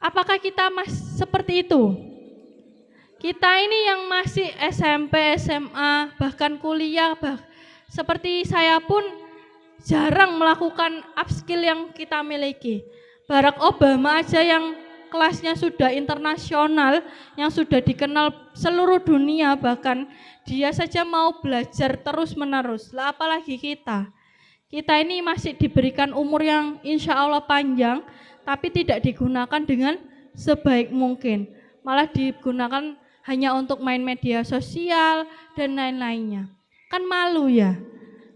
Apakah kita seperti itu? Kita ini yang masih SMP, SMA, bahkan kuliah, seperti saya pun jarang melakukan upskill yang kita miliki. Barack Obama aja yang kelasnya sudah internasional, yang sudah dikenal seluruh dunia, bahkan dia saja mau belajar terus-menerus. Lah apalagi kita. Kita ini masih diberikan umur yang insya Allah panjang, tapi tidak digunakan dengan sebaik mungkin. Malah digunakan hanya untuk main media sosial dan lain-lainnya. Kan malu ya.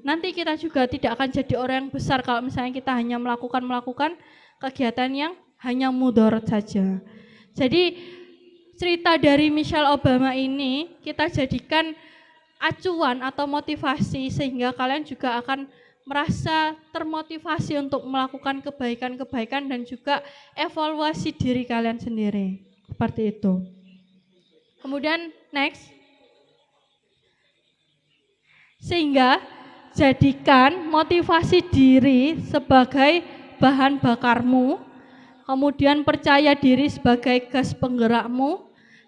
Nanti kita juga tidak akan jadi orang yang besar kalau misalnya kita hanya melakukan kegiatan yang hanya mudarat saja. Jadi cerita dari Michelle Obama ini kita jadikan acuan atau motivasi sehingga kalian juga akan merasa termotivasi untuk melakukan kebaikan-kebaikan dan juga evaluasi diri kalian sendiri. Seperti itu. Kemudian next. Sehingga jadikan motivasi diri sebagai bahan bakarmu, kemudian percaya diri sebagai gas penggerakmu,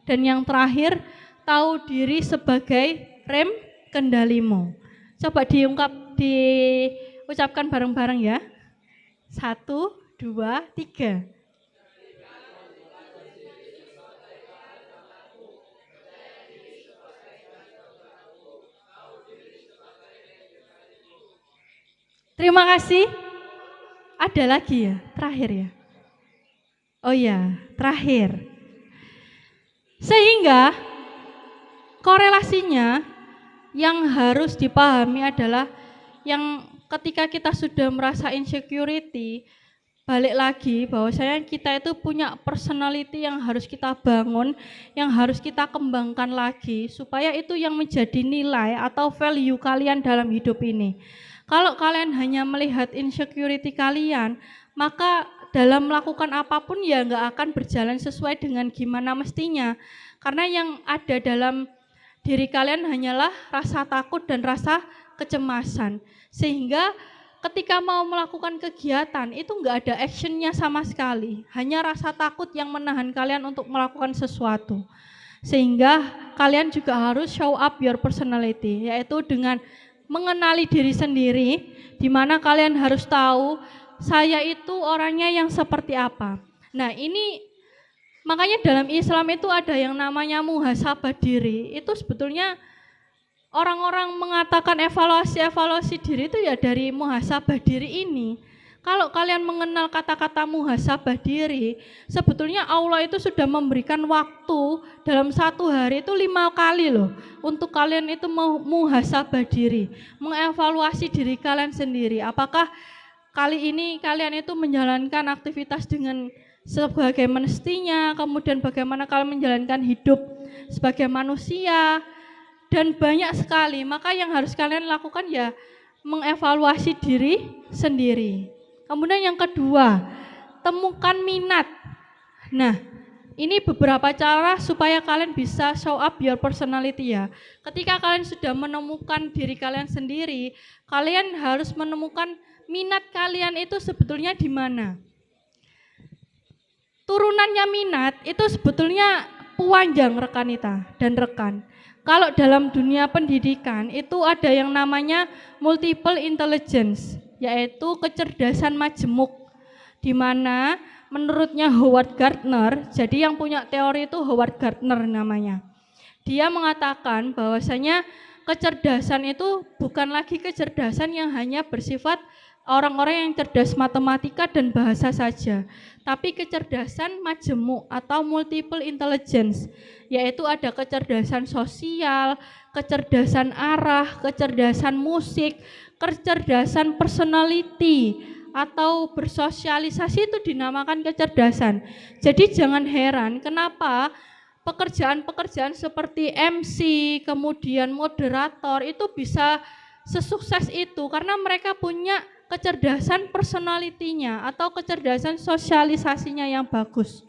dan yang terakhir tahu diri sebagai rem kendalimu. Coba diungkap, Ucapkan bareng-bareng ya. 1, 2, 3. Terima kasih. Ada lagi ya, terakhir ya. Oh ya, terakhir. Sehingga korelasinya yang harus dipahami adalah yang ketika kita sudah merasa insecurity, balik lagi bahwasanya kita itu punya personality yang harus kita bangun, yang harus kita kembangkan lagi supaya itu yang menjadi nilai atau value kalian dalam hidup ini. Kalau kalian hanya melihat insecurity kalian, maka dalam melakukan apapun ya nggak akan berjalan sesuai dengan gimana mestinya. Karena yang ada dalam diri kalian hanyalah rasa takut dan rasa kecemasan. Sehingga ketika mau melakukan kegiatan itu nggak ada actionnya sama sekali. Hanya rasa takut yang menahan kalian untuk melakukan sesuatu. Sehingga kalian juga harus show up your personality, yaitu dengan mengenali diri sendiri, di mana kalian harus tahu saya itu orangnya yang seperti apa. Nah ini makanya dalam Islam itu ada yang namanya muhasabah diri. Itu sebetulnya orang-orang mengatakan evaluasi diri itu ya dari muhasabah diri ini. Kalau kalian mengenal kata-kata muhasabah diri, sebetulnya Allah itu sudah memberikan waktu dalam 1 hari itu 5 kali loh untuk kalian itu muhasabah diri, mengevaluasi diri kalian sendiri. Apakah kali ini kalian itu menjalankan aktivitas dengan sebagai mestinya, kemudian bagaimana kalian menjalankan hidup sebagai manusia, dan banyak sekali. Maka yang harus kalian lakukan ya mengevaluasi diri sendiri. Kemudian yang kedua, temukan minat. Nah, ini beberapa cara supaya kalian bisa show up your personality ya. Ketika kalian sudah menemukan diri kalian sendiri, kalian harus menemukan minat kalian itu sebetulnya di mana. Turunannya minat itu sebetulnya panjang rekanita dan rekan. Kalau dalam dunia pendidikan itu ada yang namanya multiple intelligence, yaitu kecerdasan majemuk, di mana menurutnya Howard Gardner, jadi yang punya teori itu Howard Gardner namanya. Dia mengatakan bahwasanya kecerdasan itu bukan lagi kecerdasan yang hanya bersifat orang-orang yang cerdas matematika dan bahasa saja, tapi kecerdasan majemuk atau multiple intelligence, yaitu ada kecerdasan sosial, kecerdasan arah, kecerdasan musik, kecerdasan personality atau bersosialisasi itu dinamakan kecerdasan. Jadi jangan heran kenapa pekerjaan-pekerjaan seperti MC, kemudian moderator itu bisa sesukses itu karena mereka punya kecerdasan personalitinya atau kecerdasan sosialisasinya yang bagus.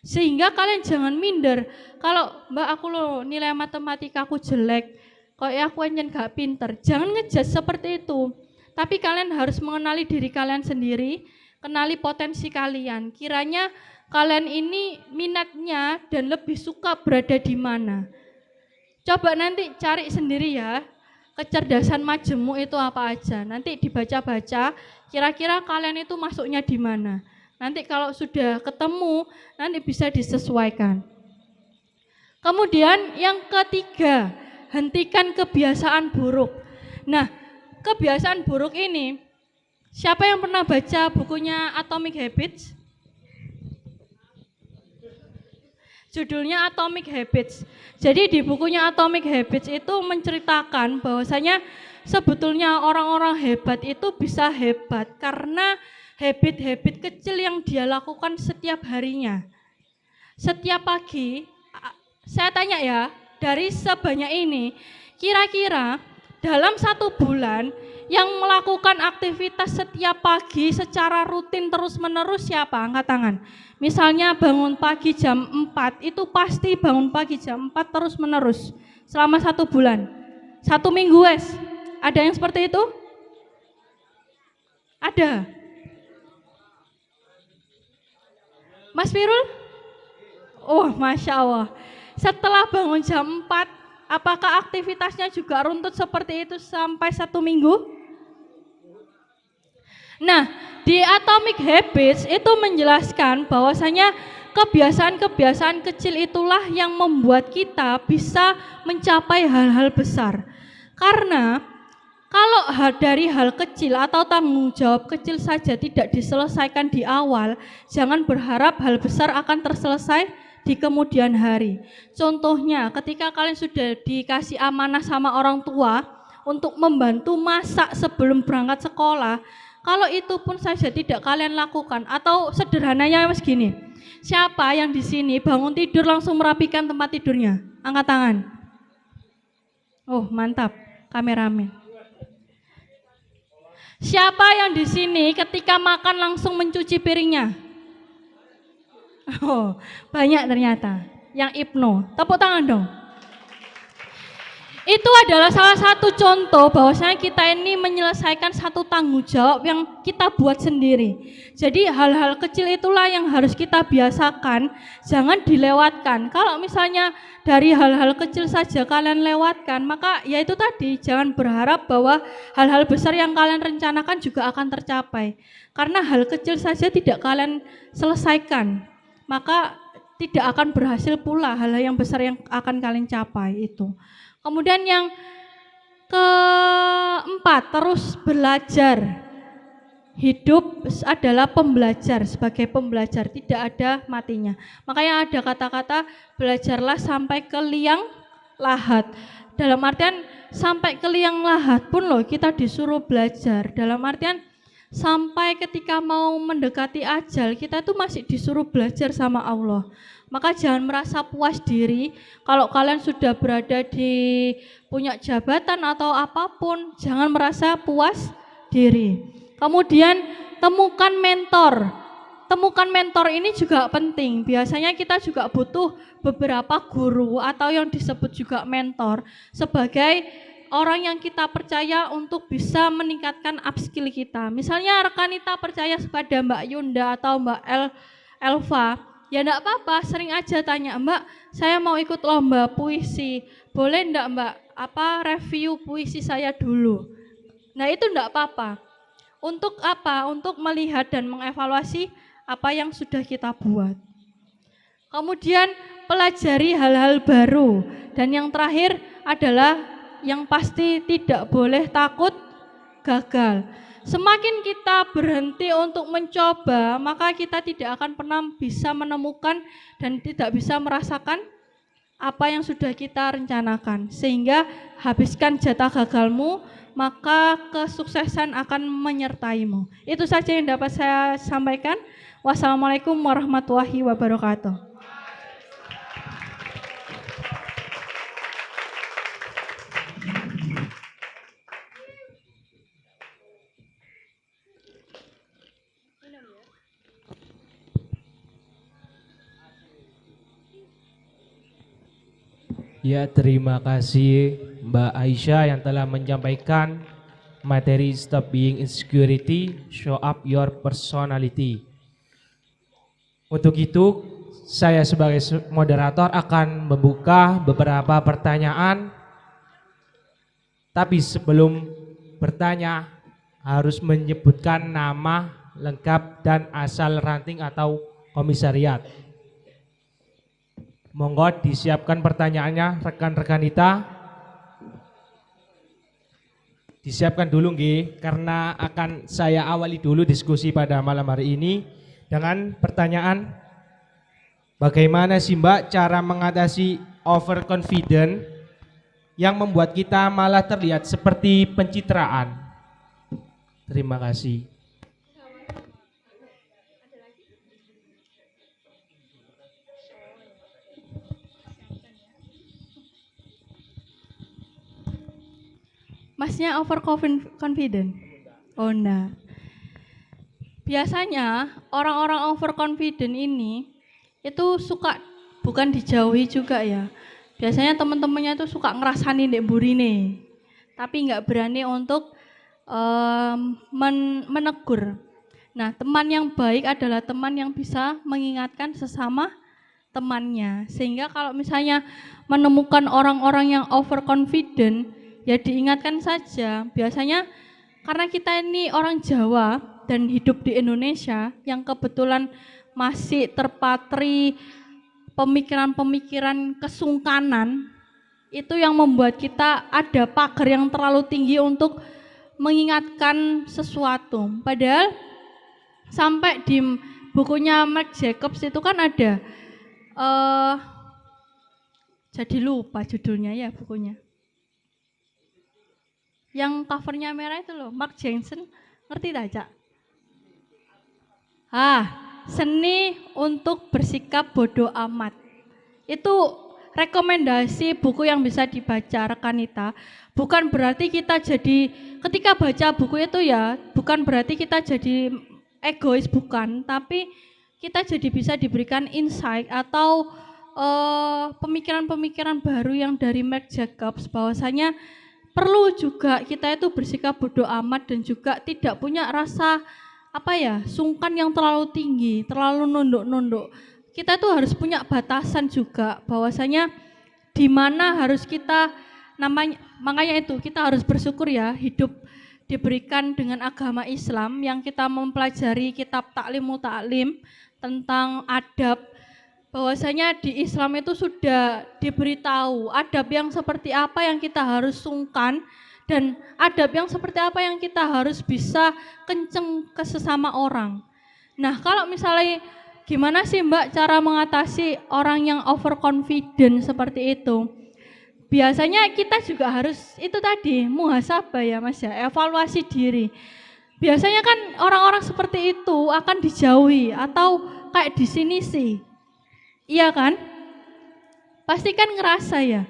Sehingga kalian jangan minder, kalau mbak aku loh nilai matematika aku jelek, kok ya aku enjen gak pinter, jangan ngejudge seperti itu. Tapi kalian harus mengenali diri kalian sendiri, kenali potensi kalian. Kiranya kalian ini minatnya dan lebih suka berada di mana. Coba nanti cari sendiri ya, kecerdasan majemuk itu apa aja. Nanti dibaca-baca, kira-kira kalian itu masuknya di mana. Nanti kalau sudah ketemu, nanti bisa disesuaikan. Kemudian yang ketiga, hentikan kebiasaan buruk. Nah, kebiasaan buruk ini, siapa yang pernah baca bukunya Atomic Habits? Judulnya Atomic Habits. Jadi di bukunya Atomic Habits itu menceritakan bahwasanya sebetulnya orang-orang hebat itu bisa hebat karena habit-habit kecil yang dia lakukan setiap harinya. Setiap pagi, saya tanya ya, dari sebanyak ini, kira-kira dalam 1 bulan yang melakukan aktivitas setiap pagi secara rutin terus-menerus siapa? Angkat tangan. Misalnya bangun pagi jam 4, itu pasti bangun pagi jam 4 terus-menerus selama 1 bulan. 1 minggu wes. Ada yang seperti itu? Ada. Mas Firul? Oh, Masya Allah. Setelah bangun jam 4, apakah aktivitasnya juga runtut seperti itu sampai 1 minggu? Nah, di Atomic Habits itu menjelaskan bahwasanya kebiasaan-kebiasaan kecil itulah yang membuat kita bisa mencapai hal-hal besar. Karena kalau dari hal kecil atau tanggung jawab kecil saja tidak diselesaikan di awal, jangan berharap hal besar akan terselesai di kemudian hari. Contohnya, ketika kalian sudah dikasih amanah sama orang tua untuk membantu masak sebelum berangkat sekolah, kalau itu pun saja tidak kalian lakukan, atau sederhananya mas gini, siapa yang di sini bangun tidur langsung merapikan tempat tidurnya? Angkat tangan. Oh mantap, kameramen. Siapa yang di sini ketika makan langsung mencuci piringnya? Oh banyak ternyata. Yang Ibnu, tepuk tangan dong. Itu adalah salah satu contoh bahwasanya kita ini menyelesaikan satu tanggung jawab yang kita buat sendiri. Jadi hal-hal kecil itulah yang harus kita biasakan, jangan dilewatkan. Kalau misalnya dari hal-hal kecil saja kalian lewatkan, maka ya itu tadi, jangan berharap bahwa hal-hal besar yang kalian rencanakan juga akan tercapai. Karena hal kecil saja tidak kalian selesaikan, maka tidak akan berhasil pula hal-hal yang besar yang akan kalian capai itu. Kemudian yang keempat, terus belajar. Hidup adalah pembelajar, sebagai pembelajar, tidak ada matinya. Makanya ada kata-kata belajarlah sampai ke liang lahat. Dalam artian sampai ke liang lahat pun loh kita disuruh belajar. Dalam artian sampai ketika mau mendekati ajal, kita tuh masih disuruh belajar sama Allah. Maka jangan merasa puas diri kalau kalian sudah berada di punya jabatan atau apapun, jangan merasa puas diri. Kemudian temukan mentor. Temukan mentor ini juga penting. Biasanya kita juga butuh beberapa guru atau yang disebut juga mentor sebagai orang yang kita percaya untuk bisa meningkatkan upskill kita. Misalnya rekanita percaya kepada Mbak Yunda atau Mbak Elva, ya enggak apa-apa, sering aja tanya, Mbak, saya mau ikut lomba puisi, boleh enggak Mbak, review puisi saya dulu. Nah itu enggak apa-apa. Untuk apa? Untuk melihat dan mengevaluasi apa yang sudah kita buat. Kemudian pelajari hal-hal baru. Dan yang terakhir adalah yang pasti tidak boleh takut gagal. Semakin kita berhenti untuk mencoba, maka kita tidak akan pernah bisa menemukan dan tidak bisa merasakan apa yang sudah kita rencanakan. Sehingga habiskan jatah gagalmu, maka kesuksesan akan menyertaimu. Itu saja yang dapat saya sampaikan. Wassalamualaikum warahmatullahi wabarakatuh. Ya, terima kasih Mbak Aisyah yang telah menyampaikan materi Stop Being Insecurity, Show Up Your Personality. Untuk itu, saya sebagai moderator akan membuka beberapa pertanyaan. Tapi sebelum bertanya, harus menyebutkan nama lengkap dan asal ranting atau komisariat. Monggo disiapkan pertanyaannya rekan-rekan kita. Disiapkan dulu nggih, karena akan saya awali dulu diskusi pada malam hari ini dengan pertanyaan, bagaimana sih Mbak cara mengatasi overconfident yang membuat kita malah terlihat seperti pencitraan? Terima kasih. Masnya overconfident? Oh enggak. Biasanya orang-orang overconfident ini itu suka bukan dijauhi juga ya. Biasanya teman-temannya itu suka ngerasani ndek burine, tapi nggak berani untuk menegur. Nah, teman yang baik adalah teman yang bisa mengingatkan sesama temannya. Sehingga kalau misalnya menemukan orang-orang yang overconfident, ya diingatkan saja. Biasanya karena kita ini orang Jawa, dan hidup di Indonesia yang kebetulan masih terpatri pemikiran-pemikiran kesungkanan, itu yang membuat kita ada pagar yang terlalu tinggi untuk mengingatkan sesuatu. Padahal sampai di bukunya Mark Jacobs itu kan ada, jadi lupa judulnya ya bukunya. Yang covernya merah itu loh, Mark Jensen, ngerti tak, Cak? Seni untuk bersikap bodoh amat. Itu rekomendasi buku yang bisa dibaca rekanita. Bukan berarti kita jadi, ketika baca buku itu ya, bukan berarti kita jadi egois, bukan. Tapi kita jadi bisa diberikan insight atau pemikiran-pemikiran baru yang dari Mark Jacobs, bahwasanya perlu juga kita itu bersikap bodoh amat dan juga tidak punya rasa sungkan yang terlalu tinggi, terlalu nunduk-nunduk. Kita tuh harus punya batasan juga, bahwasanya di mana harus kita makanya itu kita harus bersyukur ya, hidup diberikan dengan agama Islam yang kita mempelajari kitab Ta'lim Muta'lim tentang adab, bahwasanya di Islam itu sudah diberitahu adab yang seperti apa yang kita harus sungkan dan adab yang seperti apa yang kita harus bisa kenceng ke sesama orang. Nah, kalau misalnya gimana sih Mbak cara mengatasi orang yang overconfident seperti itu? Biasanya kita juga harus itu tadi, muhasabah ya Mas ya, evaluasi diri. Biasanya kan orang-orang seperti itu akan dijauhi atau kayak di sini sih. Iya kan? Pasti kan ngerasa ya.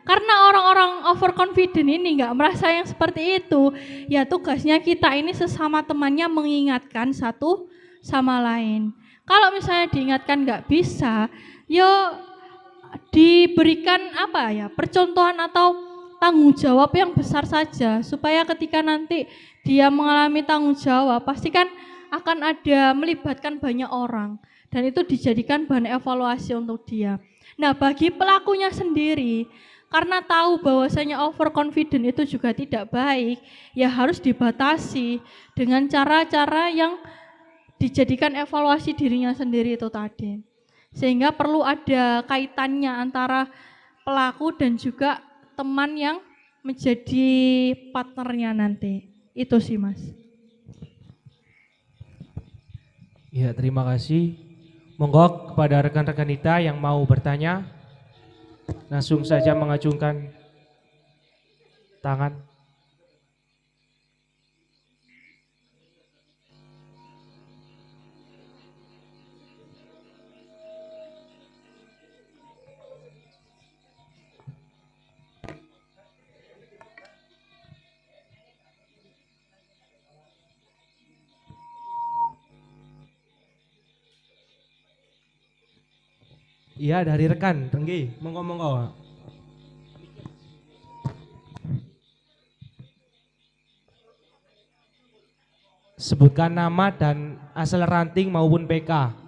Karena orang-orang overconfident ini nggak merasa yang seperti itu, ya tugasnya kita ini sesama temannya mengingatkan satu sama lain. Kalau misalnya diingatkan nggak bisa, yo diberikan percontohan atau tanggung jawab yang besar saja, supaya ketika nanti dia mengalami tanggung jawab, pasti kan akan ada melibatkan banyak orang. Dan itu dijadikan bahan evaluasi untuk dia. Nah, bagi pelakunya sendiri, karena tahu bahwasanya overconfident itu juga tidak baik, ya harus dibatasi dengan cara-cara yang dijadikan evaluasi dirinya sendiri itu tadi. Sehingga perlu ada kaitannya antara pelaku dan juga teman yang menjadi partnernya nanti. Itu sih Mas. Ya, terima kasih. Monggo kepada rekan-rekan kita yang mau bertanya, langsung saja mengacungkan tangan. Iya, dari rekan, Renggi, monggo. Sebutkan nama dan asal ranting maupun PK.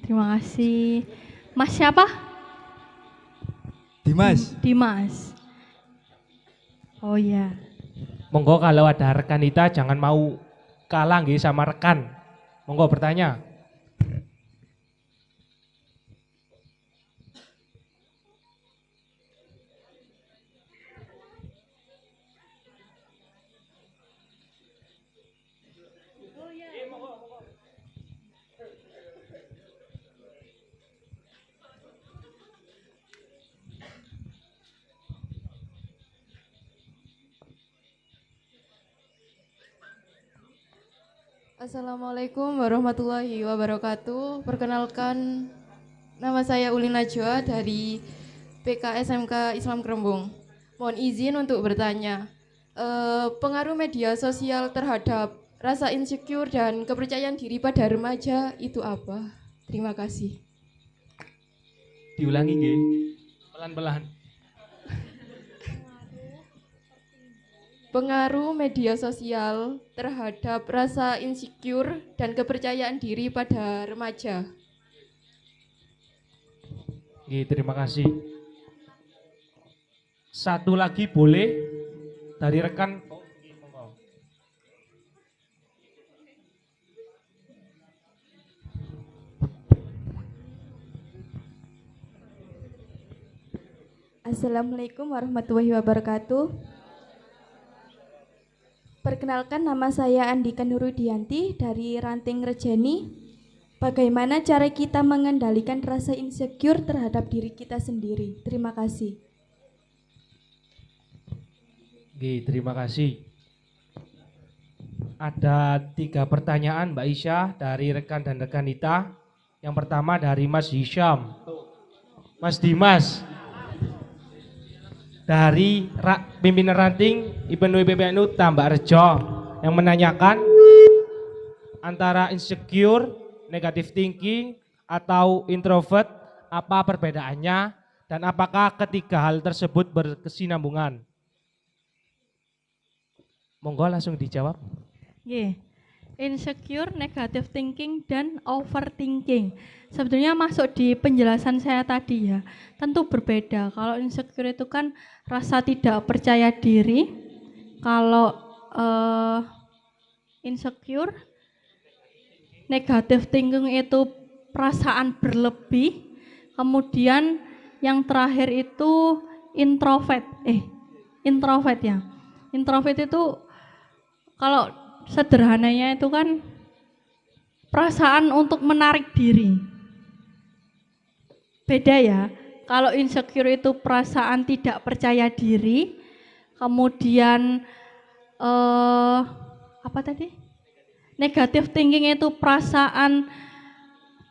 Terima kasih. Mas siapa? Dimas. Oh iya. Monggo kalau ada rekan kita jangan mau kalah nggih sama rekan. Monggo bertanya. Assalamualaikum warahmatullahi wabarakatuh. Perkenalkan, nama saya Uli Najwa dari PKSMK Islam Kerembung. Mohon izin untuk bertanya, pengaruh media sosial terhadap rasa insecure dan kepercayaan diri pada remaja itu apa? Terima kasih. Diulangi nggih. Pelan-pelan. Pengaruh media sosial terhadap rasa insecure dan kepercayaan diri pada remaja. Nggih, terima kasih. Satu lagi boleh dari rekan. Assalamualaikum warahmatullahi wabarakatuh. Perkenalkan, nama saya Andika Nurudianti dari Ranting Rejani. Bagaimana cara kita mengendalikan rasa insecure terhadap diri kita sendiri? Terima kasih. Nggih, terima kasih. Ada 3 pertanyaan Mbak Isya dari rekan dan rekan kita. Yang pertama dari Mas Hisham. Mas Dimas. Dari pimpinan ranting IPNU PBNU Tambak Rejo yang menanyakan antara insecure, negative thinking atau introvert, apa perbedaannya dan apakah ketiga hal tersebut berkesinambungan? Monggo langsung dijawab. Nggih. Insecure, negative thinking, dan overthinking. Sebetulnya masuk di penjelasan saya tadi ya. Tentu berbeda. Kalau insecure itu kan rasa tidak percaya diri. Kalau insecure, negative thinking itu perasaan berlebih. Kemudian yang terakhir itu introvert. Introvert ya. Introvert itu kalau sederhananya itu kan perasaan untuk menarik diri. Beda ya. Kalau insecure itu perasaan tidak percaya diri, kemudian apa tadi? Negative thinking itu perasaan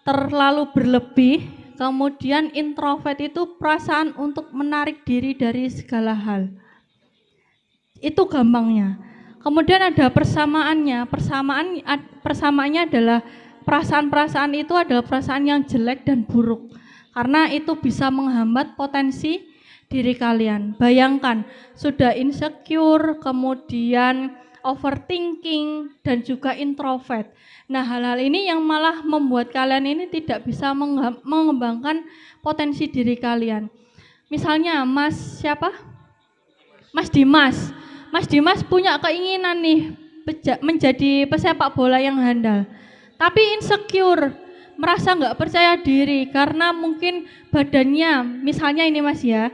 terlalu berlebih, kemudian introvert itu perasaan untuk menarik diri dari segala hal. Itu gampangnya. Kemudian ada persamaannya. Persamaannya adalah perasaan-perasaan itu adalah perasaan yang jelek dan buruk. Karena itu bisa menghambat potensi diri kalian. Bayangkan, sudah insecure, kemudian overthinking, dan juga introvert. Nah, hal-hal ini yang malah membuat kalian ini tidak bisa mengembangkan potensi diri kalian. Misalnya Mas siapa? Mas Dimas. Mas Dimas punya keinginan nih menjadi pesepak bola yang handal. Tapi insecure, merasa nggak percaya diri karena mungkin badannya, misalnya ini Mas ya,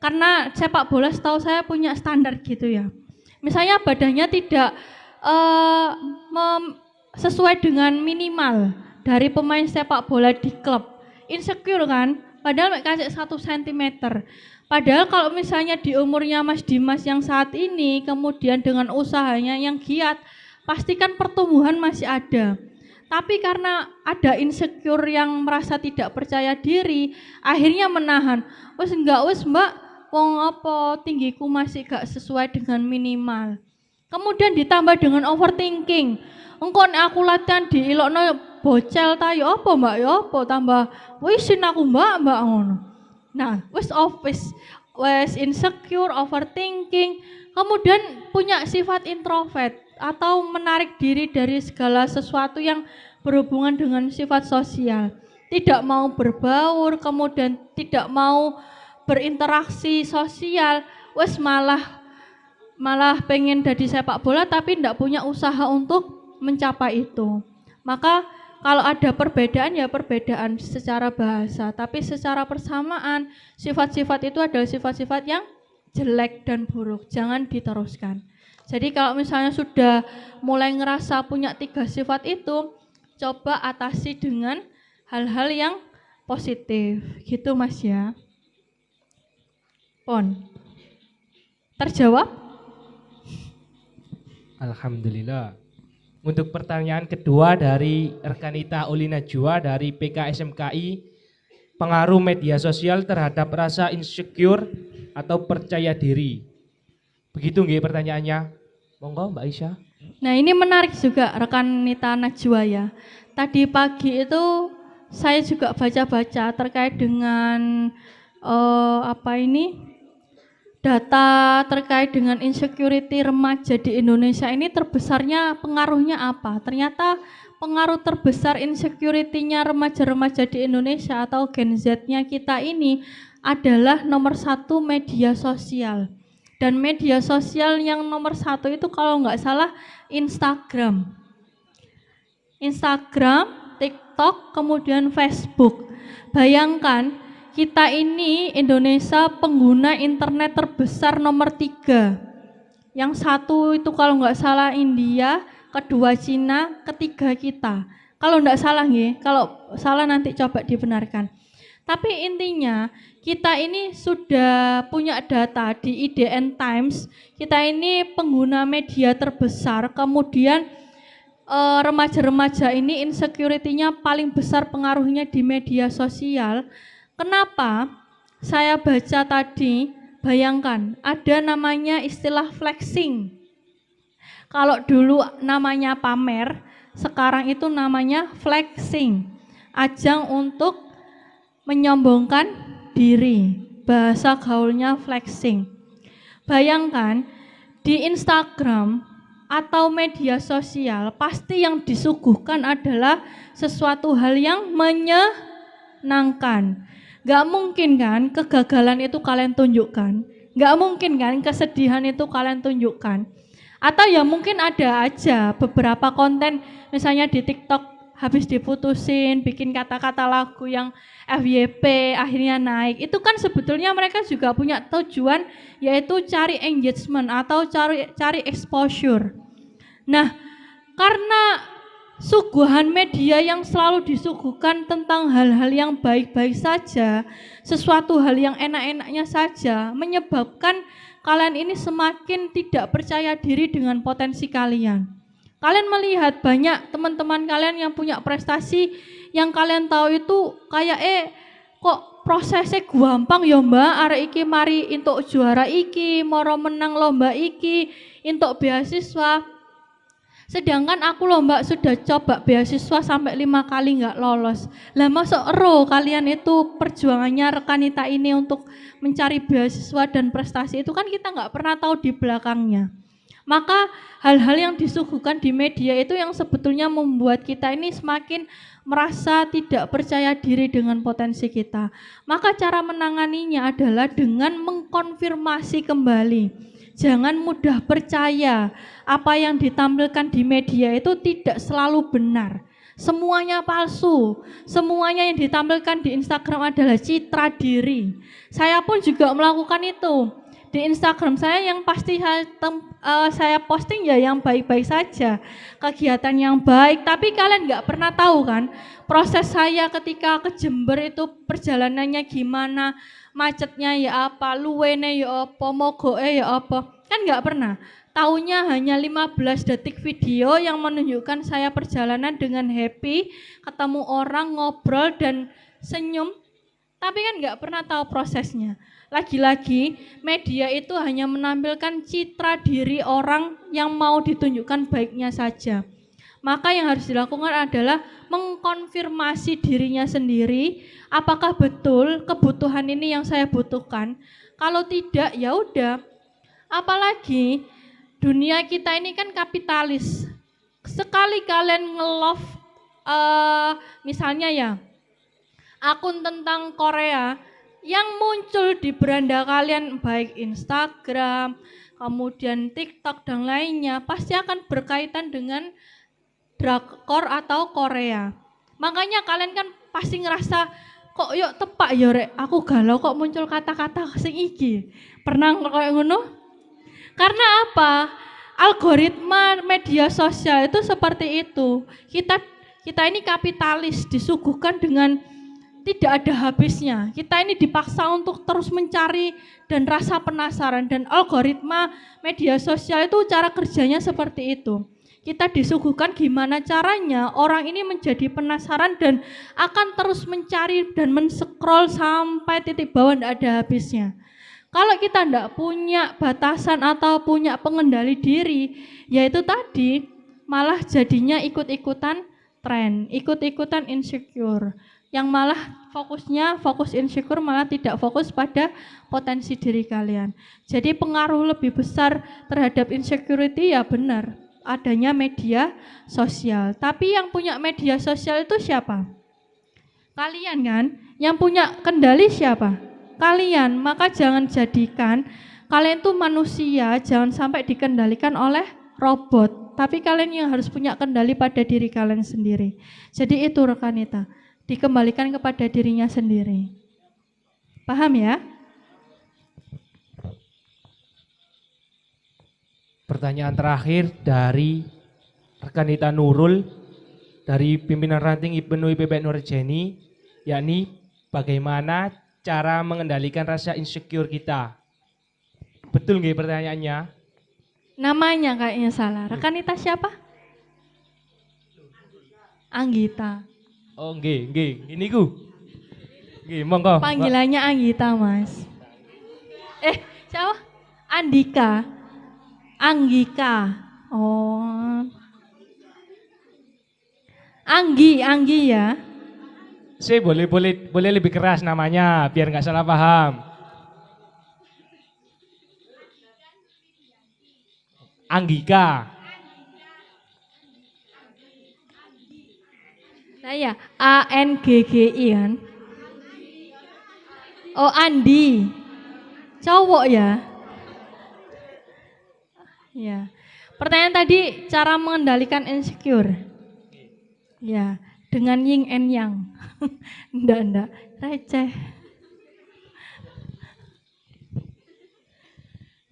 karena sepak bola setahu saya punya standar gitu ya. Misalnya badannya tidak sesuai dengan minimal dari pemain sepak bola di klub. Insecure kan, padahal kasih 1 cm. Padahal kalau misalnya di umurnya Mas Dimas yang saat ini, kemudian dengan usahanya yang giat, pastikan pertumbuhan masih ada. Tapi karena ada insecure yang merasa tidak percaya diri, akhirnya menahan. Wes enggak wes Mbak, wong apa tinggiku masih gak sesuai dengan minimal. Kemudian ditambah dengan overthinking. Engko nek aku latihan diilokno bocel ta ya apa Mbak ya apa tambah wisin aku Mbak ngono. Nah, wes insecure, overthinking, kemudian punya sifat introvert atau menarik diri dari segala sesuatu yang berhubungan dengan sifat sosial. Tidak mau berbaur, kemudian tidak mau berinteraksi sosial, wes malah pengen jadi sepak bola tapi tidak punya usaha untuk mencapai itu. Maka kalau ada perbedaan ya perbedaan secara bahasa, tapi secara persamaan sifat-sifat itu adalah sifat-sifat yang jelek dan buruk, jangan diteruskan. Jadi kalau misalnya sudah mulai ngerasa punya 3 sifat itu, coba atasi dengan hal-hal yang positif, gitu Mas ya. Pon, terjawab? Alhamdulillah. Untuk pertanyaan kedua dari rekanita Ulina Jua dari PKSMKI, pengaruh media sosial terhadap rasa insecure atau percaya diri. Begitu nggih pertanyaannya. Monggo Mbak Aisyah. Nah, ini menarik juga rekan Nita Najwa ya. Tadi pagi itu saya juga baca-baca terkait dengan data terkait dengan insecurity remaja di Indonesia ini terbesarnya pengaruhnya apa? Ternyata pengaruh terbesar insecurity-nya remaja-remaja di Indonesia atau Gen Z-nya kita ini adalah nomor satu media sosial. Dan media sosial yang nomor satu itu kalau nggak salah Instagram, TikTok, kemudian Facebook. Bayangkan kita ini Indonesia pengguna internet terbesar nomor 3. Yang satu itu kalau nggak salah India, kedua Cina, ketiga kita. Kalau nggak salah nih, kalau salah nanti coba dibenarkan. Tapi intinya kita ini sudah punya data di IDN Times, kita ini pengguna media terbesar, kemudian remaja-remaja ini insecurity-nya paling besar pengaruhnya di media sosial. Kenapa? Saya baca tadi, bayangkan ada namanya istilah flexing. Kalau dulu namanya pamer, sekarang itu namanya flexing. Ajang untuk menyombongkan diri. Bahasa gaulnya flexing. Bayangkan di Instagram atau media sosial pasti yang disuguhkan adalah sesuatu hal yang menyenangkan. Gak mungkin kan kegagalan itu kalian tunjukkan, gak mungkin kan kesedihan itu kalian tunjukkan. Atau ya mungkin ada aja beberapa konten misalnya di TikTok habis diputusin, bikin kata-kata lagu yang FYP akhirnya naik. Itu kan sebetulnya mereka juga punya tujuan yaitu cari engagement atau cari exposure. Nah, karena suguhan media yang selalu disuguhkan tentang hal-hal yang baik-baik saja, sesuatu hal yang enak-enaknya saja, menyebabkan kalian ini semakin tidak percaya diri dengan potensi kalian. Kalian melihat banyak teman-teman kalian yang punya prestasi, yang kalian tahu itu kayak kok prosesnya gampang ya mbak, arek iki mari entuk juara iki, moro menang lomba iki, entuk beasiswa. Sedangkan aku loh mbak sudah coba beasiswa sampai 5 kali nggak lolos. Lah masuk kalian itu perjuangannya rekanita ini untuk mencari beasiswa dan prestasi itu kan kita nggak pernah tahu di belakangnya. Maka hal-hal yang disuguhkan di media itu yang sebetulnya membuat kita ini semakin merasa tidak percaya diri dengan potensi kita. Maka cara menanganinya adalah dengan mengkonfirmasi kembali. Jangan mudah percaya apa yang ditampilkan di media itu tidak selalu benar. Semuanya palsu. Semuanya yang ditampilkan di Instagram adalah citra diri. Saya pun juga melakukan itu. Di Instagram saya yang pasti saya posting ya yang baik-baik saja. Kegiatan yang baik, tapi kalian nggak pernah tahu kan proses saya ketika ke Jember itu perjalanannya gimana, macetnya ya apa, luwene ya apa, mogoke ya apa, kan nggak pernah. Taunya hanya 15 detik video yang menunjukkan saya perjalanan dengan happy, ketemu orang, ngobrol dan senyum, tapi kan nggak pernah tahu prosesnya. Lagi-lagi media itu hanya menampilkan citra diri orang yang mau ditunjukkan baiknya saja. Maka yang harus dilakukan adalah mengkonfirmasi dirinya sendiri, apakah betul kebutuhan ini yang saya butuhkan. Kalau tidak, ya udah. Apalagi dunia kita ini kan kapitalis. Sekali kalian nge-love misalnya ya akun tentang Korea yang muncul di beranda kalian baik Instagram, kemudian TikTok dan lainnya pasti akan berkaitan dengan drakor atau Korea. Makanya kalian kan pasti ngerasa kok yuk tepak ya rek, aku galau kok muncul kata-kata sing iki. Pernah kayak ngono? Karena apa? Algoritma media sosial itu seperti itu. Kita ini kapitalis, disuguhkan dengan tidak ada habisnya. Kita ini dipaksa untuk terus mencari dan rasa penasaran, dan algoritma media sosial itu cara kerjanya seperti itu. kita disuguhkan gimana caranya orang ini menjadi penasaran dan akan terus mencari dan men-scroll sampai titik bawah tidak ada habisnya. Kalau kita tidak punya batasan atau punya pengendali diri, yaitu tadi malah jadinya ikut-ikutan tren, ikut-ikutan insecure. Yang malah fokus insecure malah tidak fokus pada potensi diri kalian. Jadi pengaruh lebih besar terhadap insecurity ya benar, adanya media sosial. Tapi yang punya media sosial itu siapa? Kalian kan? Yang punya kendali siapa? Kalian. Maka jangan jadikan kalian itu manusia, jangan sampai dikendalikan oleh robot. Tapi kalian yang harus punya kendali pada diri kalian sendiri. Jadi itu Rekanita, dikembalikan kepada dirinya sendiri. Paham ya? Pertanyaan terakhir dari Rekanita Nurul dari pimpinan ranting IPNU IPB Nurjeni, yakni bagaimana cara mengendalikan rasa insecure kita. Betul nggih pertanyaannya? Namanya kayaknya salah. Rekanita siapa? Anggita. Oh nggih, ini ku. Nggih, monggo. Panggilannya Anggita, Mas. Siapa? Andika. Anggika. Oh. Anggi ya. Saya boleh lebih keras namanya biar nggak salah paham. Anggika. Nah ya, ANGGI kan. Oh, Andi. Cowok ya. Ya. Pertanyaan tadi cara mengendalikan insecure. Ya, dengan yin and yang. Enggak, receh.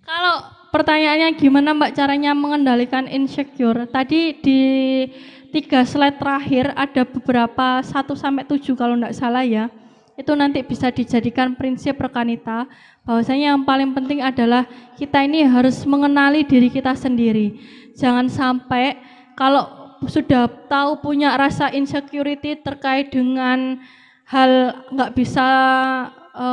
Kalau pertanyaannya gimana Mbak caranya mengendalikan insecure? Tadi di 3 slide terakhir ada beberapa 1-7 kalau enggak salah ya. Itu nanti bisa dijadikan prinsip Rekanita, bahwasanya yang paling penting adalah kita ini harus mengenali diri kita sendiri. Jangan sampai kalau sudah tahu punya rasa insecurity terkait dengan hal nggak bisa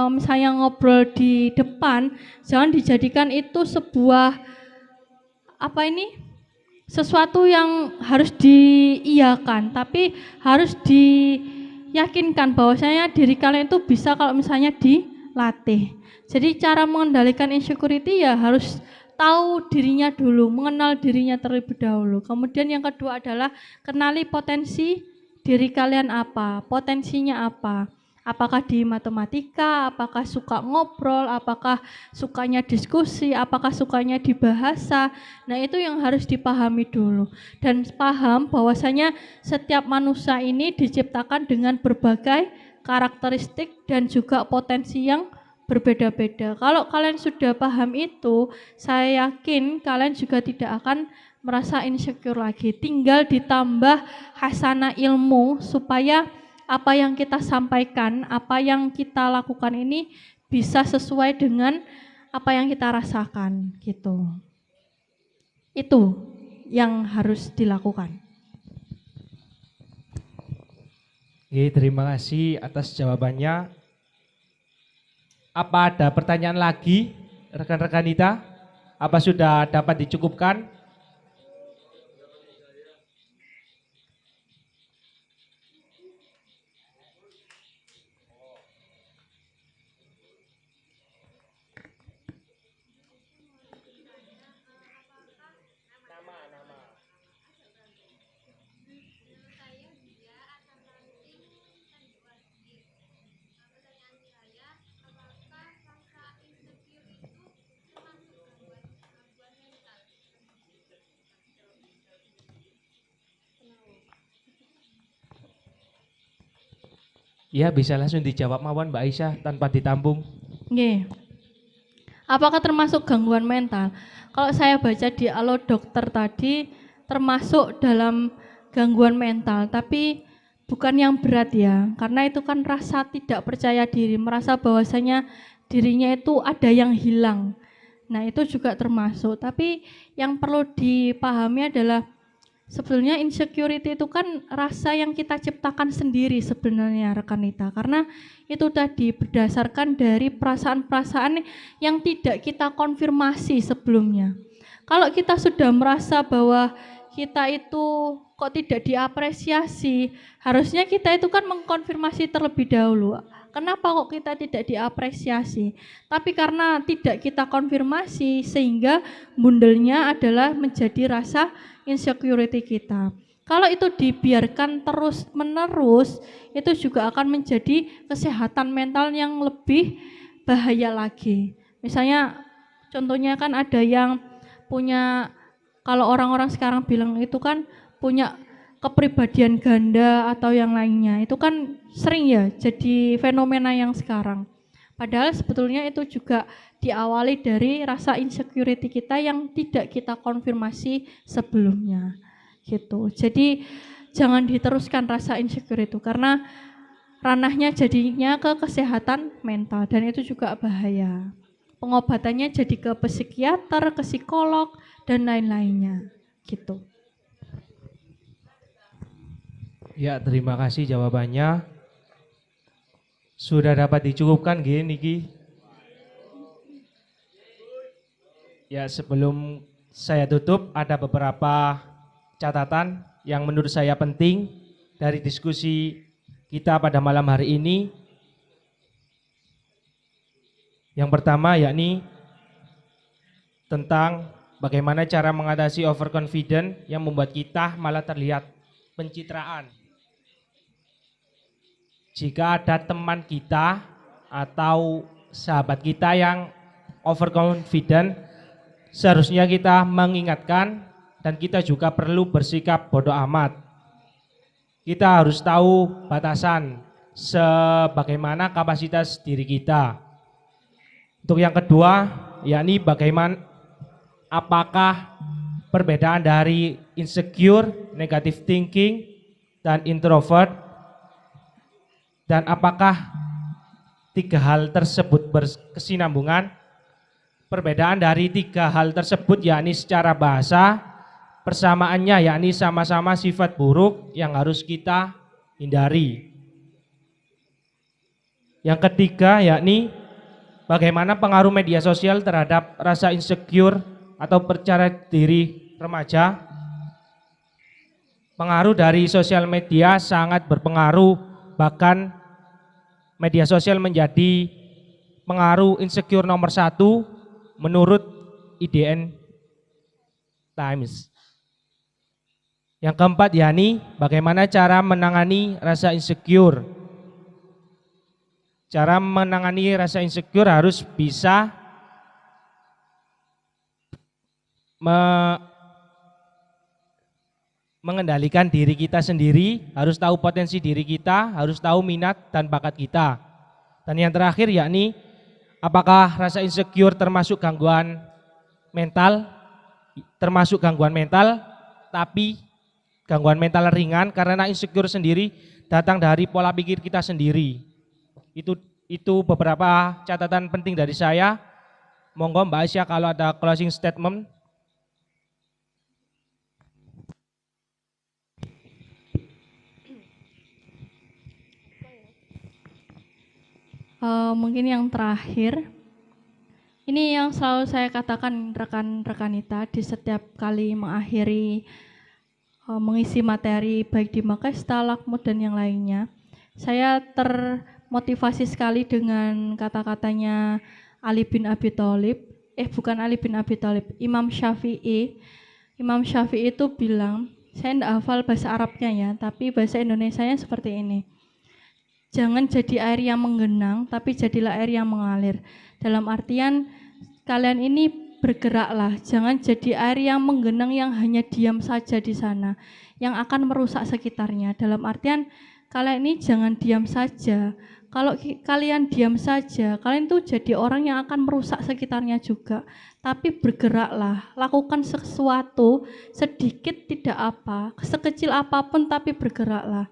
misalnya ngobrol di depan, jangan dijadikan itu sebuah sesuatu yang harus diiyakan, tapi harus diyakinkan bahwasanya diri kalian itu bisa kalau misalnya dilatih. Jadi cara mengendalikan insecurity ya harus tahu dirinya dulu, mengenal dirinya terlebih dahulu. Kemudian yang kedua adalah kenali potensi diri kalian apa, potensinya apa. Apakah di matematika, apakah suka ngobrol, apakah sukanya diskusi, apakah sukanya di bahasa. Nah itu yang harus dipahami dulu. Dan paham bahwasanya setiap manusia ini diciptakan dengan berbagai karakteristik dan juga potensi yang berbeda-beda. Kalau kalian sudah paham itu, saya yakin kalian juga tidak akan merasa insecure lagi. Tinggal ditambah hasanah ilmu supaya apa yang kita sampaikan, apa yang kita lakukan ini bisa sesuai dengan apa yang kita rasakan gitu. Itu yang harus dilakukan. Oke, terima kasih atas jawabannya. Apa ada pertanyaan lagi rekan-rekan kita? Apa sudah dapat dicukupkan? Ya, bisa langsung dijawab mawon Mbak Aisyah tanpa ditampung. Nggih. Apakah termasuk gangguan mental? Kalau saya baca di Alo Dokter tadi termasuk dalam gangguan mental, tapi bukan yang berat ya. Karena itu kan rasa tidak percaya diri, merasa bahwasanya dirinya itu ada yang hilang. Nah, itu juga termasuk. Tapi yang perlu dipahami adalah Sebetulnya insecurity itu kan rasa yang kita ciptakan sendiri sebenarnya rekan Nita, karena itu tadi berdasarkan dari perasaan-perasaan yang tidak kita konfirmasi sebelumnya. Kalau kita sudah merasa bahwa kita itu kok tidak diapresiasi, harusnya kita itu kan mengkonfirmasi terlebih dahulu. Kenapa kok kita tidak diapresiasi? Tapi karena tidak kita konfirmasi sehingga mundelnya adalah menjadi rasa insecurity kita. Kalau itu dibiarkan terus-menerus, itu juga akan menjadi kesehatan mental yang lebih bahaya lagi. Misalnya contohnya kan ada yang punya, kalau orang-orang sekarang bilang itu kan punya kepribadian ganda atau yang lainnya. Itu kan sering ya jadi fenomena yang sekarang. Padahal sebetulnya itu juga diawali dari rasa insecurity kita yang tidak kita konfirmasi sebelumnya gitu. Jadi jangan diteruskan rasa insecure itu karena ranahnya jadinya ke kesehatan mental dan itu juga bahaya. Pengobatannya jadi ke psikiater, ke psikolog dan lain-lainnya gitu. Ya, terima kasih jawabannya. Sudah dapat dicukupkan gini Ki. Ya, sebelum saya tutup ada beberapa catatan yang menurut saya penting dari diskusi kita pada malam hari ini. Yang pertama yakni tentang bagaimana cara mengatasi overconfident yang membuat kita malah terlihat pencitraan. Jika ada teman kita atau sahabat kita yang overconfident, seharusnya kita mengingatkan dan kita juga perlu bersikap bodoh amat. Kita harus tahu batasan sebagaimana kapasitas diri kita. Untuk yang kedua, yakni bagaimana apakah perbedaan dari insecure, negative thinking, dan introvert, dan apakah tiga hal tersebut berkesinambungan? Perbedaan dari tiga hal tersebut yakni secara bahasa, persamaannya yakni sama-sama sifat buruk yang harus kita hindari. Yang ketiga yakni bagaimana pengaruh media sosial terhadap rasa insecure atau percaya diri remaja. Pengaruh dari sosial media sangat berpengaruh, bahkan media sosial menjadi pengaruh insecure nomor 1 menurut IDN Times. Yang keempat yakni bagaimana cara menangani rasa insecure. Cara menangani rasa insecure harus bisa mengendalikan diri kita sendiri, harus tahu potensi diri kita, harus tahu minat dan bakat kita. Dan yang terakhir yakni apakah rasa insecure termasuk gangguan mental? Termasuk gangguan mental, tapi gangguan mental ringan karena insecure sendiri datang dari pola pikir kita sendiri. Itu beberapa catatan penting dari saya. Monggo Mbak Aisyah kalau ada closing statement. Mungkin yang terakhir, ini yang selalu saya katakan rekan-rekan Nita di setiap kali mengakhiri mengisi materi baik di Makesta, Lakmut dan yang lainnya. Saya termotivasi sekali dengan kata-katanya Ali bin Abi Thalib, bukan Ali bin Abi Thalib, Imam Syafi'i. Imam Syafi'i itu bilang, saya tidak hafal bahasa Arabnya ya, tapi bahasa Indonesianya seperti ini. Jangan jadi air yang menggenang, tapi jadilah air yang mengalir. Dalam artian, kalian ini bergeraklah, jangan jadi air yang menggenang yang hanya diam saja di sana, yang akan merusak sekitarnya. Dalam artian, kalian ini jangan diam saja. Kalau kalian diam saja, kalian tuh jadi orang yang akan merusak sekitarnya juga. Tapi bergeraklah, lakukan sesuatu, sedikit tidak apa, sekecil apapun tapi bergeraklah.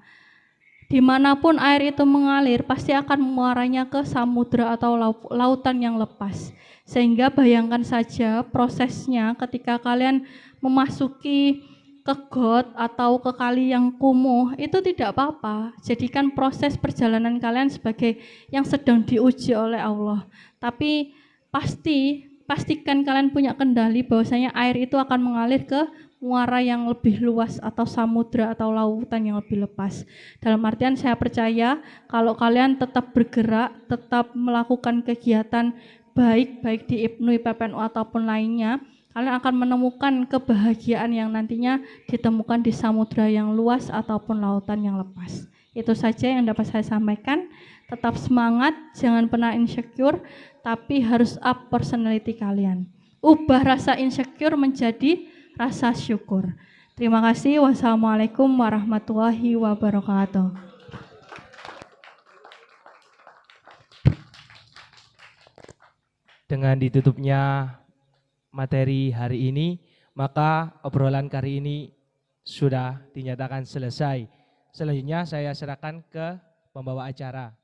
Dimanapun air itu mengalir, pasti akan mengarahnya ke samudra atau lautan yang lepas. Sehingga bayangkan saja prosesnya ketika kalian memasuki ke got atau ke kali yang kumuh, itu tidak apa-apa. Jadikan proses perjalanan kalian sebagai yang sedang diuji oleh Allah. Tapi pastikan kalian punya kendali bahwasanya air itu akan mengalir ke muara yang lebih luas atau samudra atau lautan yang lebih lepas. Dalam artian saya percaya kalau kalian tetap bergerak, tetap melakukan kegiatan baik di IPNU, IPPNU ataupun lainnya, kalian akan menemukan kebahagiaan yang nantinya ditemukan di samudra yang luas ataupun lautan yang lepas. Itu saja yang dapat saya sampaikan. Tetap semangat, jangan pernah insecure, tapi harus up personality kalian. Ubah rasa insecure menjadi rasa syukur. Terima kasih. Wassalamualaikum warahmatullahi wabarakatuh. Dengan ditutupnya materi hari ini, maka obrolan kali ini sudah dinyatakan selesai. Selanjutnya saya serahkan ke pembawa acara.